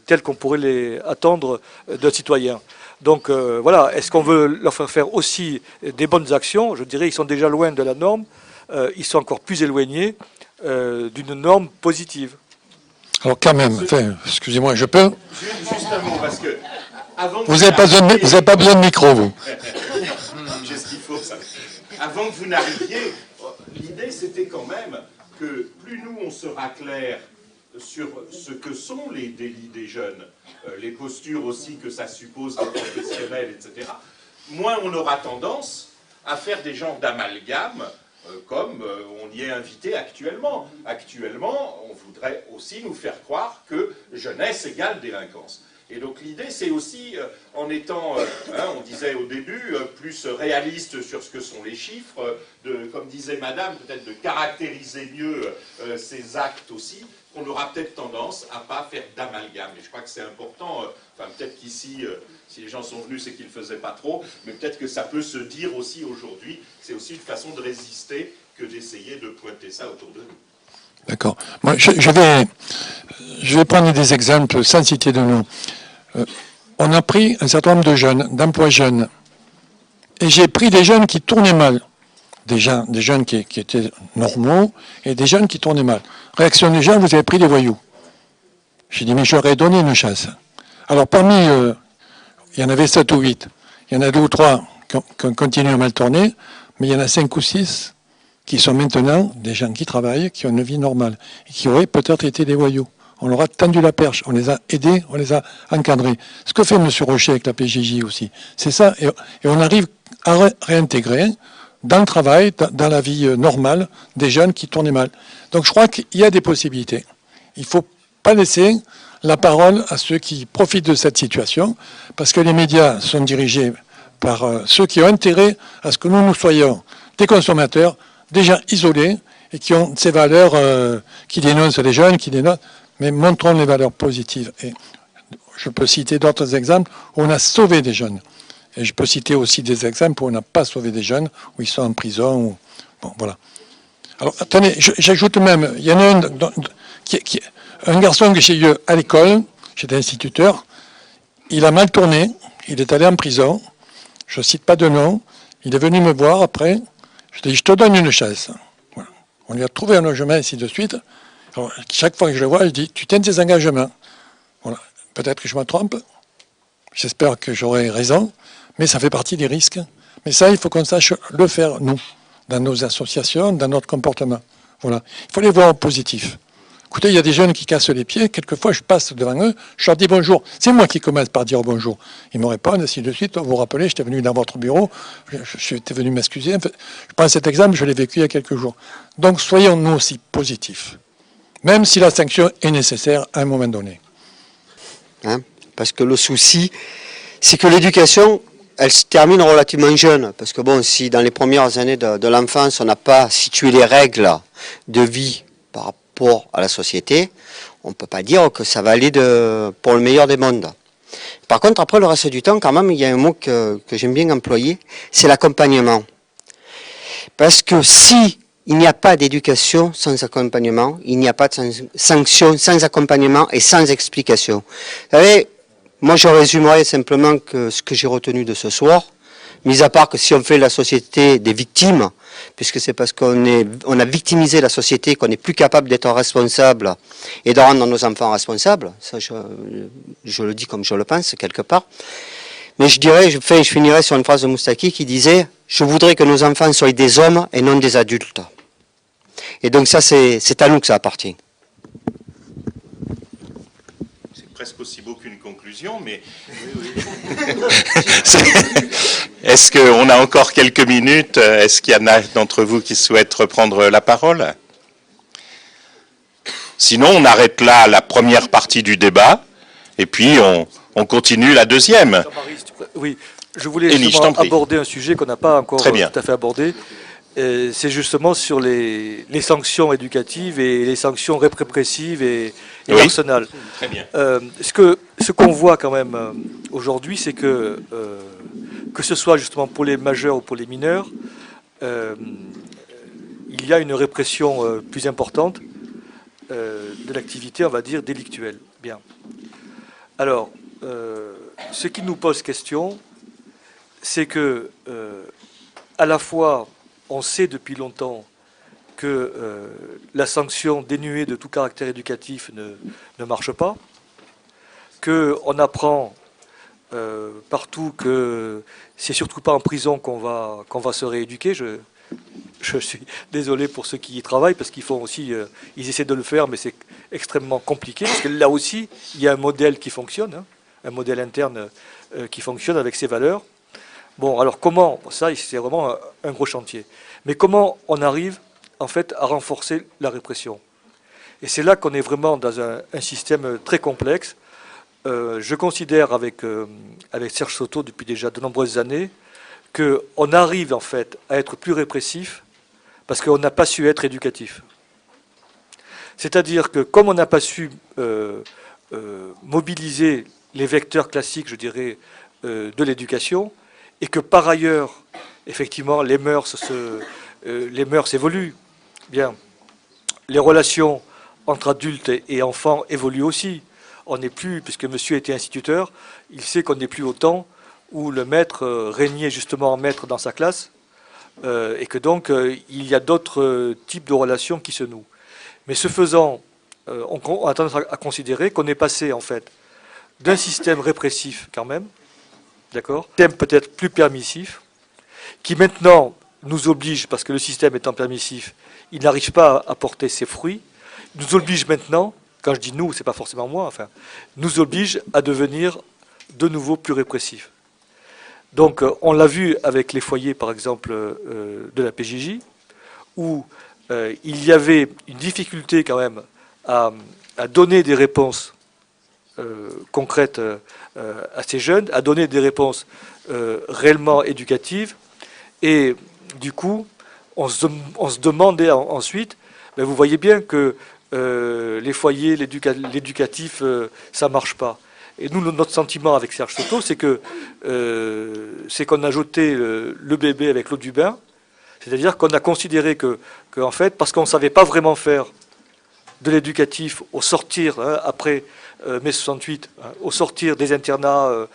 S2: telles qu'on pourrait les attendre d'un citoyen. Donc voilà, est-ce qu'on veut leur faire aussi des bonnes actions? Je dirais qu'ils sont déjà loin de la norme, ils sont encore plus éloignés d'une norme positive.
S8: Alors quand même, enfin, excusez-moi, je peux?
S3: Juste un mot, parce que...
S8: Vous n'avez pas besoin de micro, vous.
S3: J'ai ce qu'il faut, ça. Avant que vous n'arriviez, l'idée c'était quand même que plus nous on sera clair sur ce que sont les délits des jeunes, les postures aussi que ça suppose des professionnels, etc., moins on aura tendance à faire des genres d'amalgames comme on y est invité actuellement. Actuellement, on voudrait aussi nous faire croire que jeunesse égale délinquance. Et donc l'idée, c'est aussi, en étant, on disait au début, plus réaliste sur ce que sont les chiffres, comme disait Madame, peut-être de caractériser mieux ces actes aussi, qu'on aura peut-être tendance à ne pas faire d'amalgame. Et je crois que c'est important, enfin peut-être qu'ici, si les gens sont venus, c'est qu'ils ne le faisaient pas trop, mais peut-être que ça peut se dire aussi aujourd'hui, c'est aussi une façon de résister que d'essayer de pointer ça autour de nous.
S8: D'accord. Moi, je vais prendre des exemples sans citer de nom. On a pris un certain nombre de jeunes, d'emplois jeunes. Et j'ai pris des jeunes qui tournaient mal. Des jeunes qui étaient normaux et des jeunes qui tournaient mal. Réaction des gens, vous avez pris des voyous. J'ai dit, mais j'aurais donné une chasse. Alors parmi, il y en avait 7 ou 8. Il y en a 2 ou 3 qui ont continué à mal tourner, mais il y en a 5 ou 6 qui sont maintenant des gens qui travaillent, qui ont une vie normale, et qui auraient peut-être été des voyous. On leur a tendu la perche, on les a aidés, on les a encadrés. Ce que fait M. Rocher avec la PJJ aussi, c'est ça, et on arrive à réintégrer dans le travail, dans la vie normale, des jeunes qui tournaient mal. Donc je crois qu'il y a des possibilités. Il ne faut pas laisser la parole à ceux qui profitent de cette situation, parce que les médias sont dirigés par ceux qui ont intérêt à ce que nous soyons des consommateurs, des gens isolés et qui ont ces valeurs qui dénoncent les jeunes, qui dénoncent, mais montrons les valeurs positives. Et je peux citer d'autres exemples où on a sauvé des jeunes. Et je peux citer aussi des exemples où on n'a pas sauvé des jeunes, où ils sont en prison. Bon, voilà. Alors, attendez, j'ajoute même, il y en a un garçon que j'ai eu à l'école, j'étais instituteur, il a mal tourné, il est allé en prison, je ne cite pas de nom, il est venu me voir après, je lui ai dit, je te donne une chaise. Voilà. On lui a trouvé un logement, ainsi de suite. Alors, chaque fois que je le vois, je dis, tu tiens tes engagements. Voilà. Peut-être que je me trompe, j'espère que j'aurai raison, mais ça fait partie des risques. Mais ça, il faut qu'on sache le faire, nous, dans nos associations, dans notre comportement. Voilà. Il faut les voir en positif. Écoutez, il y a des jeunes qui cassent les pieds. Quelquefois, je passe devant eux, je leur dis bonjour. C'est moi qui commence par dire bonjour. Ils me répondent, ainsi de suite. Vous vous rappelez, j'étais venu dans votre bureau, j'étais venu m'excuser. En fait, je prends cet exemple, je l'ai vécu il y a quelques jours. Donc, soyons nous aussi positifs, même si la sanction est nécessaire à un moment donné.
S7: Parce que le souci, c'est que l'éducation, elle se termine relativement jeune. Parce que bon, si dans les premières années de l'enfance, on n'a pas situé les règles de vie par rapport à la société, on ne peut pas dire que ça va aller pour le meilleur des mondes. Par contre, après le reste du temps, quand même, il y a un mot que j'aime bien employer, c'est l'accompagnement. Parce que si il n'y a pas d'éducation sans accompagnement, il n'y a pas de sanction sans accompagnement et sans explication. Vous savez, moi je résumerai simplement que ce que j'ai retenu de ce soir, mis à part que si on fait la société des victimes, puisque c'est parce qu'on a victimisé la société qu'on n'est plus capable d'être responsable et de rendre nos enfants responsables, ça je le dis comme je le pense quelque part, mais je finirai sur une phrase de Moustaki qui disait « Je voudrais que nos enfants soient des hommes et non des adultes ». Et donc ça, c'est à nous que ça appartient.
S3: C'est presque aussi beau qu'une conclusion, mais... Est-ce qu'on a encore quelques minutes? Est-ce qu'il y en a d'entre vous qui souhaitent reprendre la parole? Sinon, on arrête là la première partie du débat, et puis on continue la deuxième.
S2: Oui, je voulais justement aborder un sujet qu'on n'a pas encore tout à fait abordé. C'est justement sur les sanctions éducatives et les sanctions répressives et l'arsenal.
S3: Très bien.
S2: Ce qu'on voit quand même aujourd'hui, c'est que ce soit justement pour les majeurs ou pour les mineurs, il y a une répression plus importante. de l'activité, on va dire, délictuelle. Bien. Alors, ce qui nous pose question, c'est que, à la fois, on sait depuis longtemps que la sanction dénuée de tout caractère éducatif ne marche pas, qu'on apprend partout que c'est surtout pas en prison qu'on va se rééduquer. Je suis désolé pour ceux qui y travaillent, parce qu'ils font aussi, ils essaient de le faire, mais c'est extrêmement compliqué, parce que là aussi, il y a un modèle qui fonctionne, hein, un modèle interne qui fonctionne avec ses valeurs. Bon, alors comment, ça c'est vraiment un gros chantier, mais comment on arrive en fait à renforcer la répression? Et c'est là qu'on est vraiment dans un système très complexe. Je considère avec Serge Soto depuis déjà de nombreuses années qu'on arrive en fait à être plus répressif parce qu'on n'a pas su être éducatif. C'est-à-dire que comme on n'a pas su mobiliser les vecteurs classiques, je dirais, de l'éducation, et que par ailleurs, effectivement, les mœurs évoluent. Bien, les relations entre adultes et enfants évoluent aussi. On n'est plus, puisque monsieur était instituteur, il sait qu'on n'est plus au temps où le maître régnait justement en maître dans sa classe, et que donc il y a d'autres types de relations qui se nouent. Mais ce faisant, on a tendance à considérer qu'on est passé en fait d'un système répressif quand même, d'accord, système peut-être plus permissif, qui maintenant nous oblige, parce que le système étant permissif, il n'arrive pas à porter ses fruits, nous oblige maintenant, quand je dis nous, c'est pas forcément moi, enfin, nous oblige à devenir de nouveau plus répressif. Donc on l'a vu avec les foyers, par exemple, de la PJJ, où il y avait une difficulté quand même à donner des réponses concrètes à ces jeunes, à donner des réponses réellement éducatives. Et du coup, on se demandait ensuite, ben vous voyez bien que les foyers, l'éducatif, ça ne marche pas. Et nous, notre sentiment avec Serge Soto, c'est qu'on a jeté le bébé avec l'eau du bain. C'est-à-dire qu'on a considéré que en fait, parce qu'on ne savait pas vraiment faire de l'éducatif au sortir, hein, après mai 68, hein, au sortir des internats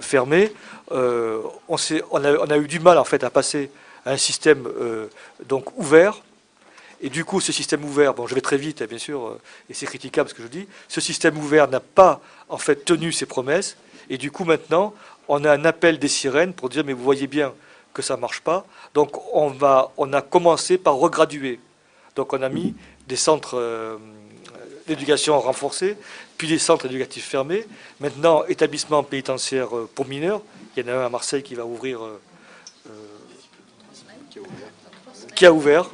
S2: fermés, on a eu du mal en fait à passer à un système donc ouvert. Et du coup, ce système ouvert, bon, je vais très vite, bien sûr, et c'est critiquable ce que je dis, ce système ouvert n'a pas, en fait, tenu ses promesses, et du coup, maintenant, on a un appel des sirènes pour dire, mais vous voyez bien que ça ne marche pas, donc on a commencé par regraduer. Donc on a mis des centres d'éducation renforcés, puis des centres éducatifs fermés, maintenant, établissement pénitentiaire pour mineurs, il y en a un à Marseille qui va ouvrir, qui a ouvert,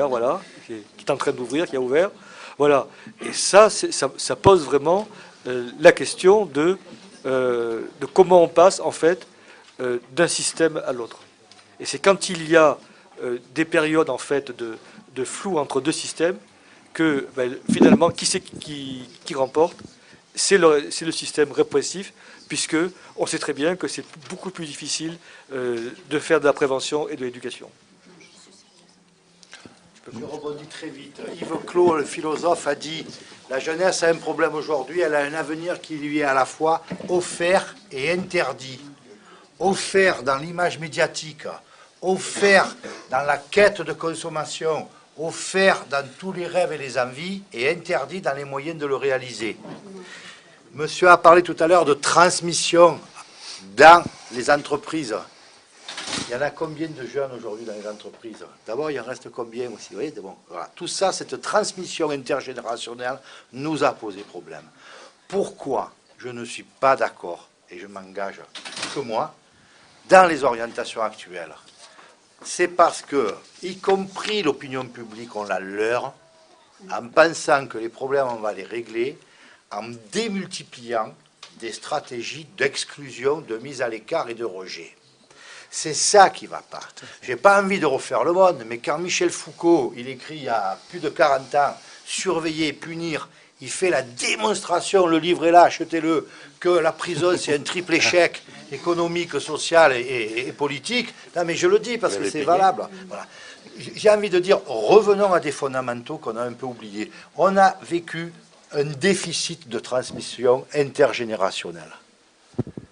S2: voilà, qui est en train d'ouvrir, qui a ouvert, voilà. Et ça pose vraiment la question de comment on passe, en fait, d'un système à l'autre. Et c'est quand il y a des périodes, en fait, de flou entre deux systèmes que, ben, finalement, qui c'est qui remporte? C'est le système répressif, puisque on sait très bien que c'est beaucoup plus difficile de faire de la prévention et de l'éducation.
S1: Je rebondis très vite. Yves Clos, le philosophe, a dit « La jeunesse a un problème aujourd'hui, elle a un avenir qui lui est à la fois offert et interdit. Offert dans l'image médiatique, offert dans la quête de consommation, offert dans tous les rêves et les envies, et interdit dans les moyens de le réaliser. » Monsieur a parlé tout à l'heure de transmission dans les entreprises. Il y en a combien de jeunes aujourd'hui dans les entreprises? D'abord, il en reste combien aussi? Vous voyez, bon, voilà. Tout ça, cette transmission intergénérationnelle nous a posé problème. Pourquoi je ne suis pas d'accord, et je m'engage que moi, dans les orientations actuelles? C'est parce que, y compris l'opinion publique, on la leurre, en pensant que les problèmes, on va les régler, en démultipliant des stratégies d'exclusion, de mise à l'écart et de rejet. C'est ça qui ne va pas. Je n'ai pas envie de refaire le monde, mais quand Michel Foucault, il écrit il y a plus de 40 ans, surveiller, punir il fait la démonstration, le livre est là, achetez-le, que la prison c'est un triple échec économique, social et politique. Non mais je le dis parce que c'est valable. Voilà. J'ai envie de dire, revenons à des fondamentaux qu'on a un peu oubliés. On a vécu un déficit de transmission intergénérationnelle.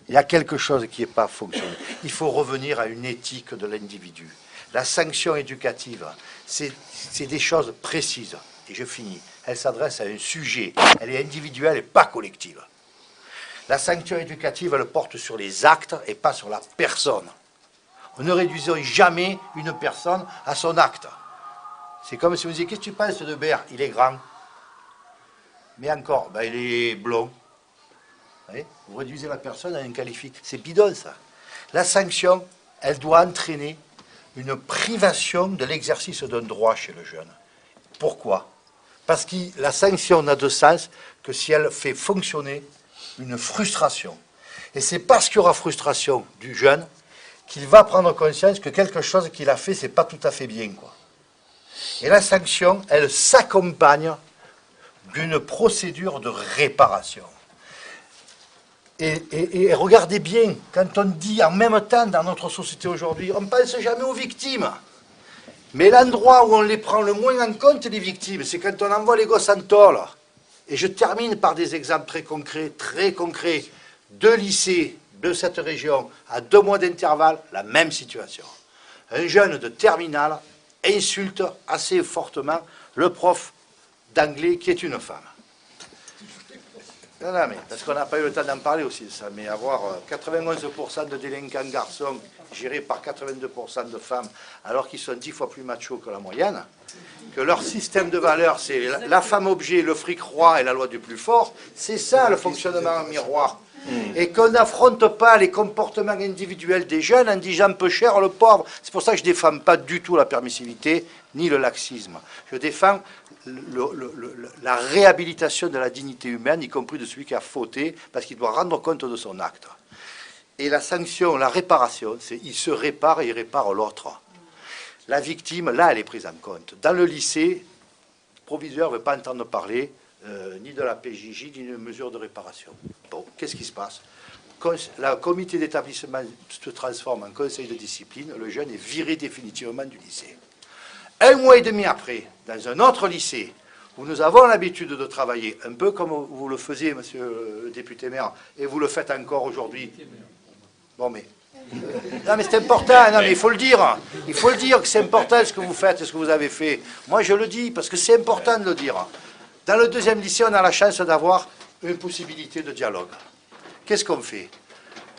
S1: Il y a quelque chose qui n'est pas fonctionné. Il faut revenir à une éthique de l'individu. La sanction éducative, c'est des choses précises. Et je finis. Elle s'adresse à un sujet. Elle est individuelle et pas collective. La sanction éducative, elle porte sur les actes et pas sur la personne. On ne réduisait jamais une personne à son acte. C'est comme si vous disiez, qu'est-ce que tu penses de Bert? Il est grand. Mais encore, ben, il est blond. Vous réduisez la personne à un qualificatif. C'est bidon, ça. La sanction, elle doit entraîner une privation de l'exercice d'un droit chez le jeune. Pourquoi? Parce que la sanction n'a de sens que si elle fait fonctionner une frustration. Et c'est parce qu'il y aura frustration du jeune qu'il va prendre conscience que quelque chose qu'il a fait, c'est pas tout à fait bien, quoi. Et la sanction, elle s'accompagne d'une procédure de réparation. Et regardez bien, quand on dit en même temps dans notre société aujourd'hui, on ne pense jamais aux victimes. Mais l'endroit où on les prend le moins en compte, les victimes, c'est quand on envoie les gosses en tôle. Et je termine par des exemples très concrets. 2 lycées de cette région, à 2 mois d'intervalle, la même situation. Un jeune de terminale insulte assez fortement le prof d'anglais qui est une femme. Non, mais parce qu'on n'a pas eu le temps d'en parler aussi de ça, mais avoir 91% de délinquants garçons gérés par 82% de femmes, alors qu'ils sont 10 fois plus machos que la moyenne, que leur système de valeurs, c'est la femme objet, le fric roi et la loi du plus fort, c'est ça le fonctionnement en miroir. Et qu'on n'affronte pas les comportements individuels des jeunes en disant peu cher le pauvre. C'est pour ça que je ne défends pas du tout la permissivité ni le laxisme. Je défends la réhabilitation de la dignité humaine, y compris de celui qui a fauté, parce qu'il doit rendre compte de son acte. Et la sanction, la réparation, c'est il se répare et il répare l'autre. La victime, là, elle est prise en compte. Dans le lycée, le proviseur ne veut pas entendre parler ni de la PJJ, ni d'une mesure de réparation. Bon, qu'est-ce qui se passe? Le comité d'établissement se transforme en conseil de discipline, le jeune est viré définitivement du lycée. 1 mois et demi après, dans un autre lycée, où nous avons l'habitude de travailler, un peu comme vous le faisiez, monsieur le député maire, et vous le faites encore aujourd'hui. Bon, mais... non, mais c'est important, non, mais il faut le dire. Il faut le dire que c'est important ce que vous faites et ce que vous avez fait. Moi, je le dis, parce que c'est important de le dire. Dans le 2e lycée, on a la chance d'avoir une possibilité de dialogue. Qu'est-ce qu'on fait?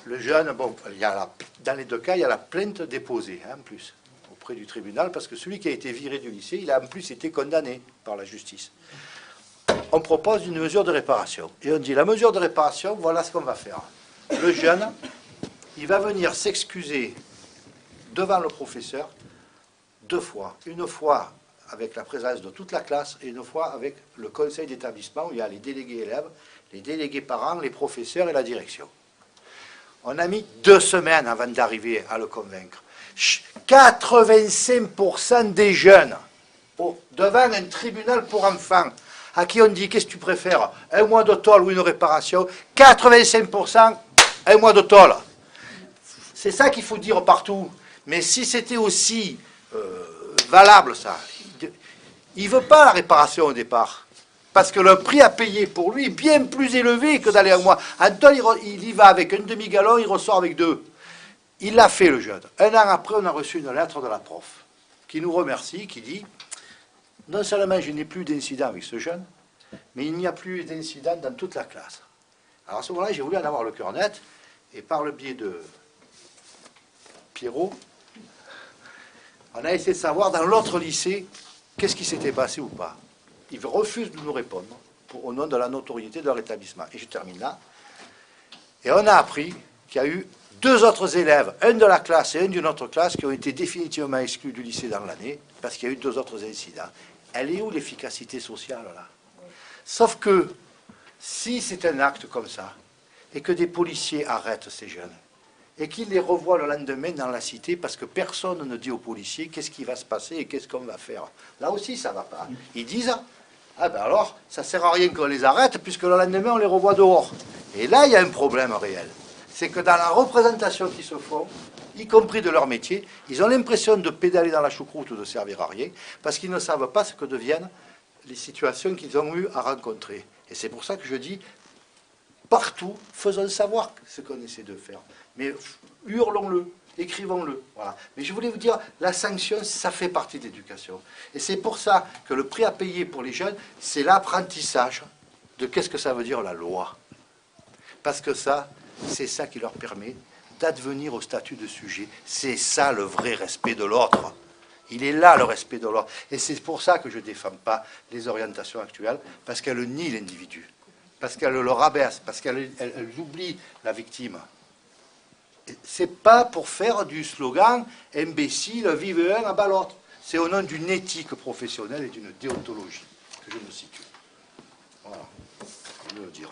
S1: Le jeune, bon, dans les 2 cas, il y a la plainte déposée, en plus, auprès du tribunal, parce que celui qui a été viré du lycée, il a en plus été condamné par la justice. On propose une mesure de réparation. Et on dit, la mesure de réparation, voilà ce qu'on va faire. Le jeune, il va venir s'excuser devant le professeur 2 fois. Une fois avec la présence de toute la classe et une fois avec le conseil d'établissement où il y a les délégués élèves, les délégués parents, les professeurs et la direction. On a mis 2 semaines avant d'arriver à le convaincre. 85% des jeunes devant un tribunal pour enfants à qui on dit qu'est-ce que tu préfères, 1 mois de tôle ou une réparation, 85% 1 mois de tôle. C'est ça qu'il faut dire partout. Mais si c'était aussi valable ça, il ne veut pas la réparation au départ. Parce que le prix à payer pour lui est bien plus élevé que d'aller 1 mois. Antoine, il y va avec un demi-gallon, il ressort avec 2. Il l'a fait, le jeune. 1 an après, on a reçu une lettre de la prof qui nous remercie, qui dit « Non seulement je n'ai plus d'incident avec ce jeune, mais il n'y a plus d'incident dans toute la classe. » Alors à ce moment-là, j'ai voulu en avoir le cœur net, et par le biais de Pierrot, on a essayé de savoir dans l'autre lycée qu'est-ce qui s'était passé ou pas. Ils refusent de nous répondre au nom de la notoriété de leur établissement. Et je termine là. Et on a appris qu'il y a eu 2 autres élèves, un de la classe et un d'une autre classe, qui ont été définitivement exclus du lycée dans l'année, parce qu'il y a eu 2 autres incidents. Elle est où l'efficacité sociale, là? Sauf que, si c'est un acte comme ça, et que des policiers arrêtent ces jeunes, et qu'ils les revoient le lendemain dans la cité, parce que personne ne dit aux policiers qu'est-ce qui va se passer et qu'est-ce qu'on va faire. Là aussi, ça ne va pas. Ils disent, Ah ben alors, ça ne sert à rien qu'on les arrête, puisque le lendemain, on les revoit dehors. Et là, il y a un problème réel. C'est que dans la représentation qu'ils se font, y compris de leur métier, ils ont l'impression de pédaler dans la choucroute ou de servir à rien, parce qu'ils ne savent pas ce que deviennent les situations qu'ils ont eu à rencontrer. Et c'est pour ça que je dis, partout, faisons savoir ce qu'on essaie de faire. Mais hurlons-le, écrivons-le. Voilà. Mais je voulais vous dire, la sanction, ça fait partie de l'éducation. Et c'est pour ça que le prix à payer pour les jeunes, c'est l'apprentissage de qu'est-ce que ça veut dire la loi. Parce que ça, c'est ça qui leur permet d'advenir au statut de sujet. C'est ça le vrai respect de l'autre. Il est là le respect de l'autre. Et c'est pour ça que je ne défends pas les orientations actuelles, parce qu'elles nient l'individu, parce qu'elles le rabaissent, parce qu'elles oublient la victime. C'est pas pour faire du slogan « imbécile, vive un, abat l'autre ». C'est au nom d'une éthique professionnelle et d'une déontologie que je me situe. Voilà, je veux le dire.